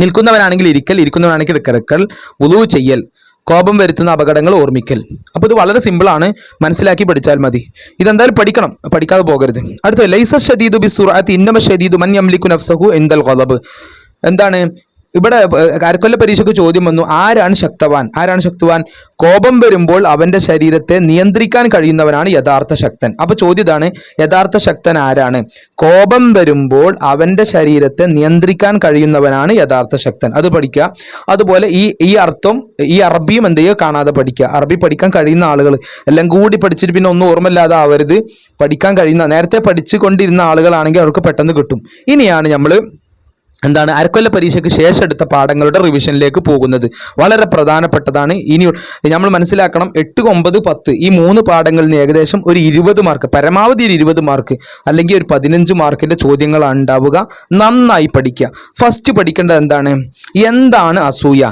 നിൽക്കുന്നവനാണെങ്കിൽ ഇരിക്കൽ, ഇരിക്കുന്നവനാണെങ്കിൽ കിടക്കൽ, വുളൂ ചെയ്യൽ, കോപം വരുത്തുന്ന അപകടങ്ങൾ ഓർമ്മിക്കൽ. അപ്പോൾ ഇത് വളരെ സിമ്പിളാണ്, മനസ്സിലാക്കി പഠിച്ചാൽ മതി. ഇതെന്തായാലും പഠിക്കണം, പഠിക്കാതെ പോകരുത്. അടുത്ത, ലൈസ ഷദീദു ബിസ്സുറഅത്തി ഇന്നമ ഷദീദു മൻ യംലികു നഫ്സഹു ഇൻദൽ ഗളബ്. എന്താണ് ഇവിടെ അരക്കൊല്ല പരീക്ഷയ്ക്ക് ചോദ്യം വന്നു, ആരാണ് ശക്തവാൻ? കോപം വരുമ്പോൾ അവന്റെ ശരീരത്തെ നിയന്ത്രിക്കാൻ കഴിയുന്നവനാണ് യഥാർത്ഥ ശക്തൻ. അപ്പൊ ചോദ്യം ഇതാണ്, യഥാർത്ഥ ശക്തൻ ആരാണ്? കോപം വരുമ്പോൾ അവന്റെ ശരീരത്തെ നിയന്ത്രിക്കാൻ കഴിയുന്നവനാണ് യഥാർത്ഥ ശക്തൻ. അത് പഠിക്കുക. അതുപോലെ ഈ അർത്ഥം, ഈ അറബിയും എന്ത് ചെയ്യുക, കാണാതെ പഠിക്കുക. അറബി പഠിക്കാൻ കഴിയുന്ന ആളുകൾ എല്ലാം കൂടി പഠിച്ചിട്ട് പിന്നെ ഒന്നും ഓർമ്മയില്ലാതെ ആവരുത്. പഠിക്കാൻ കഴിയുന്ന, നേരത്തെ പഠിച്ചു കൊണ്ടിരുന്ന ആളുകളാണെങ്കിൽ അവർക്ക് പെട്ടെന്ന് കിട്ടും. ഇനിയാണ് നമ്മൾ അരക്കൊല്ല പരീക്ഷയ്ക്ക് ശേഷം എടുത്ത പാഠങ്ങളുടെ റിവിഷനിലേക്ക് പോകുന്നത്. വളരെ പ്രധാനപ്പെട്ടതാണ്. ഇനി നമ്മൾ മനസ്സിലാക്കണം, 8, 9, 10 ഈ 3 പാഠങ്ങളിൽ നിന്ന് ഏകദേശം ഒരു 20 മാർക്ക്, പരമാവധി ഒരു 20 മാർക്ക് അല്ലെങ്കിൽ ഒരു 15 മാർക്കിന്റെ ചോദ്യങ്ങളാണ് ഉണ്ടാവുക. നന്നായി പഠിക്കുക. ഫസ്റ്റ് പഠിക്കേണ്ടത് എന്താണ് അസൂയ?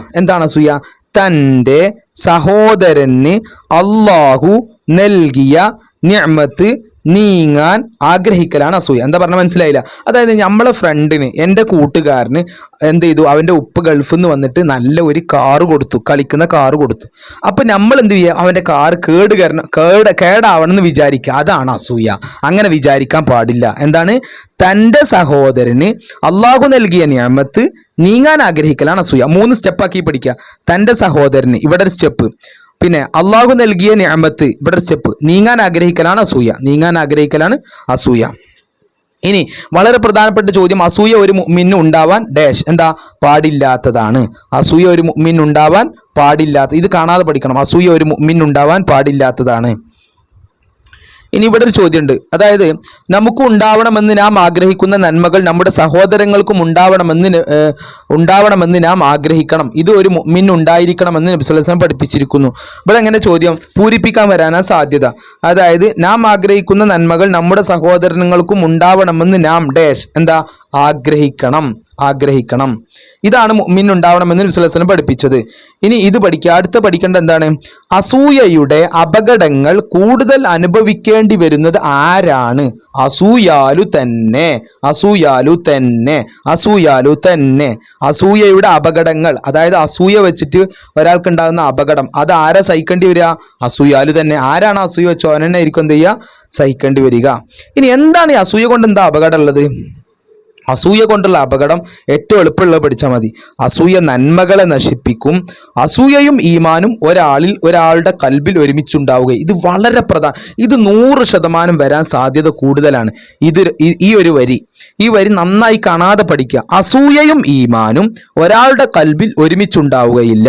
തൻ്റെ സഹോദരന് അള്ളാഹു നൽകിയ നിഅമത്ത് നീങ്ങാൻ ആഗ്രഹിക്കലാണ് അസൂയ. എന്താ പറഞ്ഞാൽ മനസ്സിലായില്ല? അതായത് നമ്മളെ ഫ്രണ്ടിന്, എൻ്റെ കൂട്ടുകാരന് എന്ത് ചെയ്തു, അവൻ്റെ ഉപ്പ് ഗൾഫിൽ നിന്ന് വന്നിട്ട് നല്ല ഒരു കാറ് കൊടുത്തു, കളിക്കുന്ന കാറ് കൊടുത്തു. അപ്പം നമ്മൾ എന്ത് ചെയ്യുക, അവൻ്റെ കാറ് കേടാവണം എന്ന് വിചാരിക്കുക. അതാണ് അസൂയ. അങ്ങനെ വിചാരിക്കാൻ പാടില്ല. തൻ്റെ സഹോദരന് അള്ളാഹു നൽകിയ നിഅമത്ത് നീങ്ങാൻ ആഗ്രഹിക്കലാണ് അസൂയ. 3 സ്റ്റെപ്പാക്കി പഠിക്കുക. തൻ്റെ സഹോദരന്, ഇവിടെ ഒരു സ്റ്റെപ്പ്. പിന്നെ അള്ളാഹു നൽകിയ നിഅമത്ത്, ഇവിടെ സ്റ്റെപ്പ്. നീങ്ങാൻ ആഗ്രഹിക്കലാണ് അസൂയ. ഇനി വളരെ പ്രധാനപ്പെട്ട ചോദ്യം, അസൂയ ഒരു മുഅ്മിന് ഉണ്ടാവാൻ പാടില്ലാത്തതാണ്. അസൂയ ഒരു മുഅ്മിന് ഉണ്ടാവാൻ പാടില്ലാത്ത, ഇത് കാണാതെ പഠിക്കണം. അസൂയ ഒരു മുഅ്മിന് ഉണ്ടാവാൻ പാടില്ലാത്തതാണ്. ഇനി ഇവിടെ ഒരു ചോദ്യമുണ്ട്, അതായത് നമുക്ക് ഉണ്ടാവണമെന്ന് നാം ആഗ്രഹിക്കുന്ന നന്മകൾ നമ്മുടെ സഹോദരങ്ങൾക്കും ഉണ്ടാവണമെന്ന് നാം ആഗ്രഹിക്കണം. ഇത് ഒരു മുഅ്മിന് ഉണ്ടായിരിക്കണമെന്ന് നബി സല്ലല്ലാഹു അലൈഹി വസല്ലം പഠിപ്പിച്ചിരിക്കുന്നു. ഇവിടെ എങ്ങനെ ചോദ്യം പൂരിപ്പിക്കാൻ വരാനാ സാധ്യത. അതായത് നാം ആഗ്രഹിക്കുന്ന നന്മകൾ നമ്മുടെ സഹോദരങ്ങൾക്കും ഉണ്ടാവണമെന്ന് നാം ആഗ്രഹിക്കണം. ഇതാണ് മുഅ്മിൻ ഉണ്ടാവണമെന്ന് നബി സല്ലല്ലാഹു അലൈഹി വസല്ലം പഠിപ്പിച്ചത്. ഇനി ഇത് പഠിക്കുക. അടുത്ത പഠിക്കേണ്ട അസൂയയുടെ അപകടങ്ങൾ കൂടുതൽ അനുഭവിക്കേണ്ടി വരുന്നത് ആരാണ്? അസൂയാലു തന്നെ. അസൂയയുടെ അപകടങ്ങൾ, അതായത് അസൂയ വെച്ചിട്ട് ഒരാൾക്ക് ഉണ്ടാകുന്ന അപകടം, അത് ആരാ സഹിക്കേണ്ടി വരിക? അസൂയാലു തന്നെ. ആരാണ് അസൂയ വെച്ചോ അവനെന്നെ ആയിരിക്കും എന്ത് ചെയ്യുക, സഹിക്കേണ്ടി വരിക. ഇനി എന്താണ് ഈ അസൂയ കൊണ്ട് എന്താ അപകടം ഉള്ളത്? അസൂയ കൊണ്ടുള്ള അപകടം ഏറ്റവും എളുപ്പമുള്ളത് പഠിച്ചാൽ മതി. അസൂയ നന്മകളെ നശിപ്പിക്കും. അസൂയയും ഈമാനും ഒരാളുടെ കൽബിൽ ഒരുമിച്ചുണ്ടാവുക. ഇത് വളരെ ഇത് 100% വരാൻ സാധ്യത കൂടുതലാണ്. ഈ വരി നന്നായി കാണാതെ പഠിക്കുക. അസൂയയും ഈമാനും ഒരാളുടെ കൽബിൽ ഒരുമിച്ചുണ്ടാവുകയില്ല.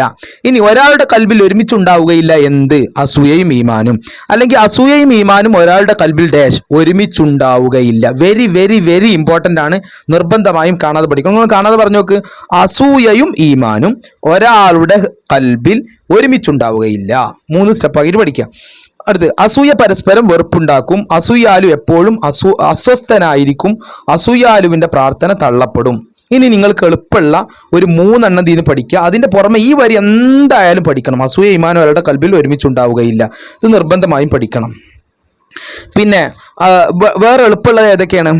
ഇനി ഒരാളുടെ കൽബിൽ ഒരുമിച്ചുണ്ടാവുകയില്ല എന്ത്? അസൂയയും ഈമാനും. അല്ലെങ്കിൽ അസൂയയും ഈമാനും ഒരാളുടെ കൽബിൽ ഒരുമിച്ചുണ്ടാവുകയില്ല. വെരി വെരി വെരി ഇമ്പോർട്ടൻ്റ് ആണ്. നിർബന്ധമായും കാണാതെ പഠിക്കണം. നിങ്ങൾ കാണാതെ പറഞ്ഞു നോക്ക്. അസൂയയും ഈമാനും ഒരാളുടെ കൽബിൽ ഒരുമിച്ചുണ്ടാവുകയില്ല. 3 സ്റ്റെപ്പാക്കിയിട്ട് പഠിക്കാം. അടുത്ത്, അസൂയ പരസ്പരം വെറുപ്പുണ്ടാക്കും. അസൂയാലു എപ്പോഴും അസ്വസ്ഥനായിരിക്കും. അസൂയാലുവിന്റെ പ്രാർത്ഥന തള്ളപ്പെടും. ഇനി നിങ്ങൾക്ക് എളുപ്പമുള്ള ഒരു 3 തീന്ന് പഠിക്കുക. അതിന്റെ പുറമെ ഈ വരി എന്തായാലും പഠിക്കണം. അസൂയ ഈമാനും ഒരാളുടെ കൽബിൽ ഒരുമിച്ചുണ്ടാവുകയില്ല. ഇത് നിർബന്ധമായും പഠിക്കണം. പിന്നെ വേറെ എളുപ്പമുള്ളത് ഏതൊക്കെയാണ്?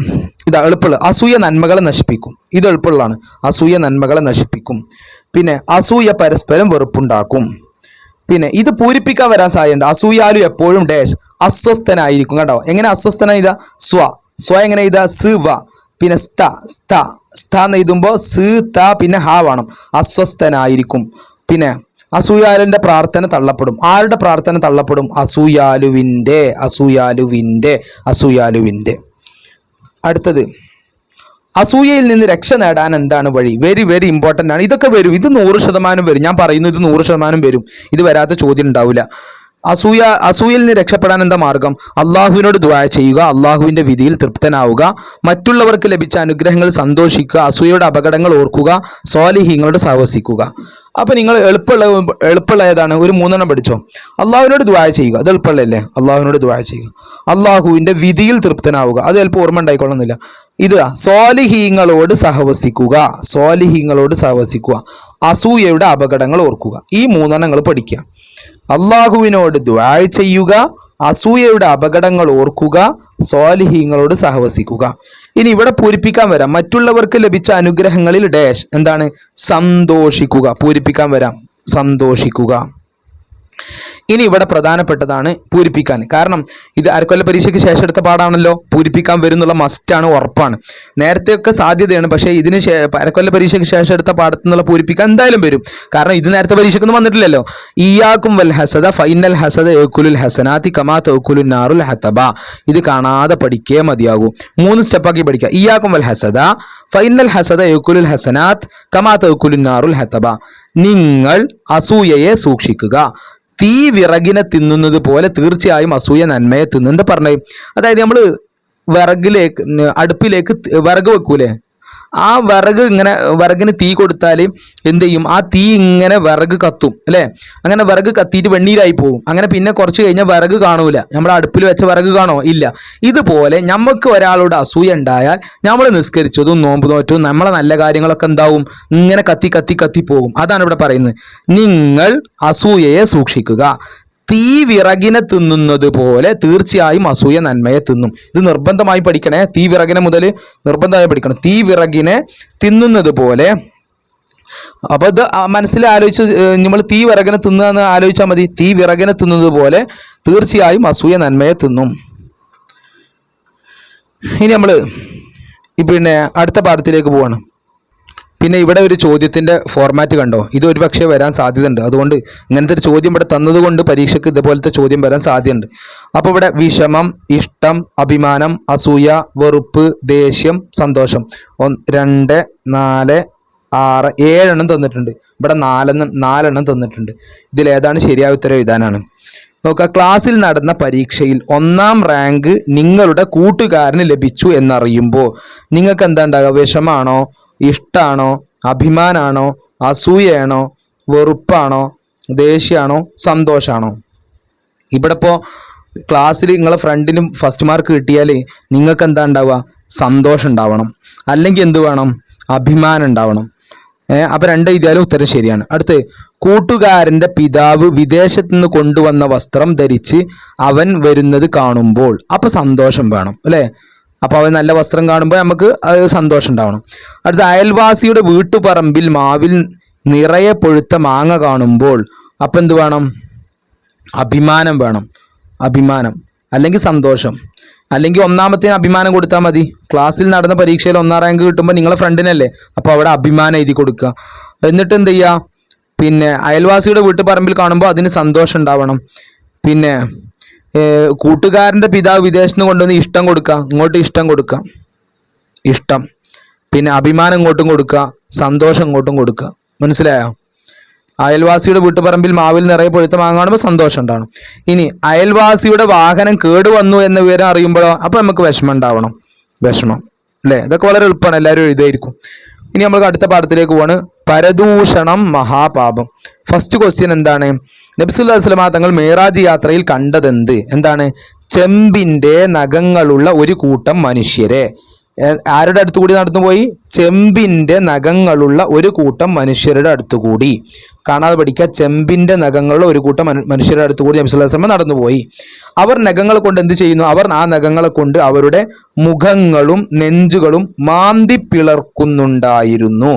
ഇതാ എളുപ്പമുള്ളത്. അസൂയ നന്മകളെ നശിപ്പിക്കും. ഇത് എളുപ്പമുള്ളതാണ്. അസൂയ നന്മകളെ നശിപ്പിക്കും. പിന്നെ അസൂയ പരസ്പരം വെറുപ്പുണ്ടാക്കും. പിന്നെ ഇത് പൂരിപ്പിക്കാൻ വരാൻ സാധ്യതയുണ്ട്. അസൂയാലു എപ്പോഴും അസ്വസ്ഥനായിരിക്കും. കേട്ടോ, എങ്ങനെ അസ്വസ്ഥനായി? ഇതാ സ്വ എങ്ങനെ ഇതാ സ് വ, പിന്നെ സ്ത എന്ന് എഴുതുമ്പോൾ സ് ത പിന്നെ ഹ വേണം. അസ്വസ്ഥനായിരിക്കും. പിന്നെ അസൂയാലുവിന്റെ പ്രാർത്ഥന തള്ളപ്പെടും. ആരുടെ പ്രാർത്ഥന തള്ളപ്പെടും? അസൂയാലുവിന്റെ. അടുത്തത്, അസൂയയിൽ നിന്ന് രക്ഷ നേടാൻ എന്താണ് വഴി? വെരി വെരി ഇമ്പോർട്ടൻ്റ് ആണ്. ഇതൊക്കെ വരും. ഇത് 100% വരും. ഞാൻ പറയുന്നു, ഇത് 100% വരും. ഇത് വരാത്ത ചോദ്യം ഉണ്ടാവില്ല. അസൂയയിൽ നിന്ന് രക്ഷപ്പെടാൻ എന്താ മാർഗം? അള്ളാഹുവിനോട് ദുആ ചെയ്യുക. അള്ളാഹുവിന്റെ വിധിയിൽ തൃപ്തനാവുക. മറ്റുള്ളവർക്ക് ലഭിച്ച അനുഗ്രഹങ്ങൾ സന്തോഷിക്കുക. അസൂയയുടെ അപകടങ്ങൾ ഓർക്കുക. സ്വാലിഹീങ്ങളോട് സഹവസിക്കുക. അപ്പൊ നിങ്ങൾ എളുപ്പമുള്ള ഏതാണ്? ഒരു 3 പഠിച്ചോ. അള്ളാഹുവിനോട് ദുആ ചെയ്യുക. അത് എളുപ്പമുള്ളതല്ലേ? അള്ളാഹുവിനോട് ദുആ ചെയ്യുക. അള്ളാഹുവിന്റെ വിധിയിൽ തൃപ്തനാവുക. അത് ചിലപ്പോൾ ഓർമ്മ ഉണ്ടായിക്കൊള്ളുന്നില്ല. ഇത് സ്വാലിഹീങ്ങളോട് സഹവസിക്കുക. അസൂയയുടെ അപകടങ്ങൾ ഓർക്കുക. ഈ 3 നിങ്ങൾ പഠിക്കുക. അള്ളാഹുവിനോട് ദുആ ചെയ്യുക, അസൂയയുടെ അപകടങ്ങൾ ഓർക്കുക, സ്വാലിഹീങ്ങളോട് സഹവസിക്കുക. ഇനി ഇവിടെ പൂരിപ്പിക്കാൻ വരാം. മറ്റുള്ളവർക്ക് ലഭിച്ച അനുഗ്രഹങ്ങളിൽ എന്താണ്? സന്തോഷിക്കുക. പൂരിപ്പിക്കാൻ വരാം, സന്തോഷിക്കുക. ഇനി ഇവിടെ പ്രധാനപ്പെട്ടതാണ് പൂരിപ്പിക്കാൻ. കാരണം ഇത് അരക്കൊല്ല പരീക്ഷയ്ക്ക് ശേഷം എടുത്ത പാടാണല്ലോ. പൂരിപ്പിക്കാൻ വരുന്നുള്ള മസ്റ്റാണ്, ഉറപ്പാണ്. നേരത്തെയൊക്കെ സാധ്യതയാണ്, പക്ഷേ ഇതിന് അരക്കൊല്ല പരീക്ഷയ്ക്ക് ശേഷം എടുത്ത പാടത്തു നിന്നുള്ള പൂരിപ്പിക്കാൻ എന്തായാലും വരും. കാരണം ഇത് നേരത്തെ പരീക്ഷയ്ക്കൊന്നും വന്നിട്ടില്ലല്ലോ. ഇയ്യാക്കും വൽ ഹസദ ഫൈനൽ ഹസദ യഅ്കുലുൽ ഹസനാതി കമാ തഅ്കുലുൻ നാറുൽ ഹതബ. ഇത് കാണാതെ പഠിക്കേ മതിയാകൂ. 3 സ്റ്റെപ്പാക്കി പഠിക്കുക. ഇയ്യാക്കും വൽ ഹസദ ഫൈനൽ ഹസദ യഅ്കുലുൽ ഹസനാത് കമാ തഅ്കുലുൻ നാറുൽ ഹതബ. നിങ്ങൾ അസൂയയെ സൂക്ഷിക്കുക. തീ വിറകിനെ തിന്നുന്നത് പോലെ തീർച്ചയായും അസൂയ നന്മയെ തിന്നു. എന്താ പറഞ്ഞത്? അതായത് നമ്മൾ അടുപ്പിലേക്ക് വിറക് വെക്കൂലേ, ആ വിറകിന് തീ കൊടുത്താൽ എന്ത് ചെയ്യും? ആ തീ ഇങ്ങനെ വിറക് കത്തും അല്ലേ? അങ്ങനെ വിറക് കത്തിയിട്ട് വെണ്ണീരായി പോകും. അങ്ങനെ പിന്നെ കുറച്ച് കഴിഞ്ഞാൽ വിറക് കാണൂല. നമ്മൾ അടുപ്പിൽ വെച്ച വിറക് കാണോ? ഇല്ല. ഇതുപോലെ നമുക്ക് ഒരാളോട് അസൂയ ഉണ്ടായാൽ നമ്മൾ നിസ്കരിച്ചതും നോമ്പ് നോറ്റതും നമ്മളെ നല്ല കാര്യങ്ങളൊക്കെ എന്താവും? ഇങ്ങനെ കത്തി കത്തി കത്തി പോകും. അതാണ് ഇവിടെ പറയുന്നത്. നിങ്ങൾ അസൂയയെ സൂക്ഷിക്കുക. തീ വിറകിനെ തിന്നുന്നത് പോലെ തീർച്ചയായും അസൂയ നന്മയെ തിന്നും. ഇത് നിർബന്ധമായി പഠിക്കണേ. തീ വിറകിനെ മുതൽ നിർബന്ധമായി പഠിക്കണം. തീ വിറകിനെ തിന്നുന്നത് പോലെ. അപ്പൊ ഇത് മനസ്സിൽ ആലോചിച്ച് നമ്മൾ തീ വിറകിനെ തിന്നുക ആലോചിച്ചാൽ മതി. തീ വിറകിനെ തിന്നുന്നത് പോലെ തീർച്ചയായും അസൂയ നന്മയെ തിന്നും. ഇനി നമ്മൾ പിന്നെ അടുത്ത പാഠത്തിലേക്ക് പോവാണ്. പിന്നെ ഇവിടെ ഒരു ചോദ്യത്തിൻ്റെ ഫോർമാറ്റ് കണ്ടോ? ഇത് ഒരു പക്ഷേ വരാൻ സാധ്യതയുണ്ട്. അതുകൊണ്ട് ഇങ്ങനത്തെ ഒരു ചോദ്യം ഇവിടെ തന്നതുകൊണ്ട് പരീക്ഷയ്ക്ക് ഇതുപോലത്തെ ചോദ്യം വരാൻ സാധ്യതയുണ്ട്. അപ്പോൾ ഇവിടെ വിഷമം, ഇഷ്ടം, അഭിമാനം, അസൂയ, വെറുപ്പ്, ദേഷ്യം, സന്തോഷം 1 2 4 6 7 തന്നിട്ടുണ്ട്. ഇവിടെ 4 തന്നിട്ടുണ്ട്. ഇതിലേതാണ് ശരിയായ ഉത്തരം എഴുതാനാണ്. നോക്കുക. ക്ലാസ്സിൽ നടന്ന പരീക്ഷയിൽ 1ാം റാങ്ക് നിങ്ങളുടെ കൂട്ടുകാരന് ലഭിച്ചു എന്നറിയുമ്പോൾ നിങ്ങൾക്ക് എന്താ ഉണ്ടാകുക? വിഷമാണോ, ഇഷ്ടാണോ, അഭിമാനാണോ, അസൂയയാണോ, വെറുപ്പാണോ, ദേഷ്യമാണോ, സന്തോഷമാണോ? ഇവിടെ ഇപ്പോൾ ക്ലാസ്സിൽ നിങ്ങളെ ഫ്രണ്ടിനും ഫസ്റ്റ് മാർക്ക് കിട്ടിയാൽ നിങ്ങൾക്ക് എന്താ ഉണ്ടാവുക? സന്തോഷം ഉണ്ടാവണം. അല്ലെങ്കിൽ എന്ത് വേണം? അഭിമാനം ഉണ്ടാവണം. അപ്പം 2 എഴുതിയാലും ഉത്തരം ശരിയാണ്. അടുത്ത്, കൂട്ടുകാരൻ്റെ പിതാവ് വിദേശത്ത് നിന്ന് കൊണ്ടുവന്ന വസ്ത്രം ധരിച്ച് അവൻ വരുന്നത് കാണുമ്പോൾ അപ്പം സന്തോഷം വേണം അല്ലേ? അപ്പോൾ അവൻ നല്ല വസ്ത്രം കാണുമ്പോൾ നമുക്ക് സന്തോഷം ഉണ്ടാവണം. അടുത്ത, അയൽവാസിയുടെ വീട്ടുപറമ്പിൽ മാവിൽ നിറയെ പൊഴുത്ത മാങ്ങ കാണുമ്പോൾ അപ്പം എന്ത് വേണം? അഭിമാനം വേണം. അഭിമാനം അല്ലെങ്കിൽ സന്തോഷം. അല്ലെങ്കിൽ ഒന്നാമത്തേന് അഭിമാനം കൊടുത്താൽ മതി. ക്ലാസ്സിൽ നടന്ന പരീക്ഷയിൽ 1ാം റാങ്ക് കിട്ടുമ്പോൾ നിങ്ങളെ ഫ്രണ്ടിനല്ലേ, അപ്പോൾ അവിടെ അഭിമാനം എഴുതി കൊടുക്കുക. എന്നിട്ട് എന്ത് ചെയ്യുക, പിന്നെ അയൽവാസിയുടെ വീട്ടുപറമ്പിൽ കാണുമ്പോൾ അതിന് സന്തോഷം ഉണ്ടാവണം. പിന്നെ കൂട്ടുകാരൻ്റെ പിതാവ് വിദേശത്ത് നിന്ന് കൊണ്ടുവന്ന് ഇഷ്ടം കൊടുക്കുക, ഇങ്ങോട്ട് ഇഷ്ടം കൊടുക്കുക, ഇഷ്ടം. പിന്നെ അഭിമാനം ഇങ്ങോട്ടും കൊടുക്കുക, സന്തോഷം ഇങ്ങോട്ടും കൊടുക്കുക. മനസ്സിലായോ? അയൽവാസിയുടെ വീട്ടുപറമ്പിൽ മാവിൽ നിറയെ പൊഴുത്ത മാങ്ങ കാണുമ്പോൾ സന്തോഷം ഉണ്ടാവണം. ഇനി അയൽവാസിയുടെ വാഹനം കേടുവന്നു എന്ന വിവരം അറിയുമ്പോഴോ, അപ്പോൾ നമുക്ക് വിഷമം ഉണ്ടാവണം. വിഷമം അല്ലേ? ഇതൊക്കെ വളരെ എളുപ്പമാണ്, എല്ലാവരും എഴുതായിരിക്കും. ഇനി നമ്മൾ അടുത്ത പാഠത്തിലേക്ക് പോവാണ്. പരദൂഷണം മഹാപാപം. ഫസ്റ്റ് ക്വസ്റ്റ്യൻ എന്താണ്? നബി സല്ലല്ലാഹു അലൈഹി വസല്ലം തങ്ങൾ മേറാജ് യാത്രയിൽ കണ്ടതെന്ത്? എന്താണ്? ചെമ്പിന്റെ നഖങ്ങളുള്ള ഒരു കൂട്ടം മനുഷ്യരെ. ആരുടെ അടുത്തുകൂടി നടന്നുപോയി? ചെമ്പിന്റെ നഖങ്ങളുള്ള ഒരു കൂട്ടം മനുഷ്യരുടെ അടുത്തുകൂടി. കാണാതെ പഠിക്കുക. ചെമ്പിന്റെ നഖങ്ങളുള്ള ഒരു കൂട്ടം മനുഷ്യരുടെ അടുത്തുകൂടി നബി സല്ലല്ലാഹു അലൈഹി വസല്ലം നടന്നുപോയി. അവർ നഖങ്ങൾ കൊണ്ട് എന്ത് ചെയ്യുന്നു? അവർ ആ നഖങ്ങളെ കൊണ്ട് അവരുടെ മുഖങ്ങളും നെഞ്ചുകളും മാന്തി പിളർക്കുന്നുണ്ടായിരുന്നു.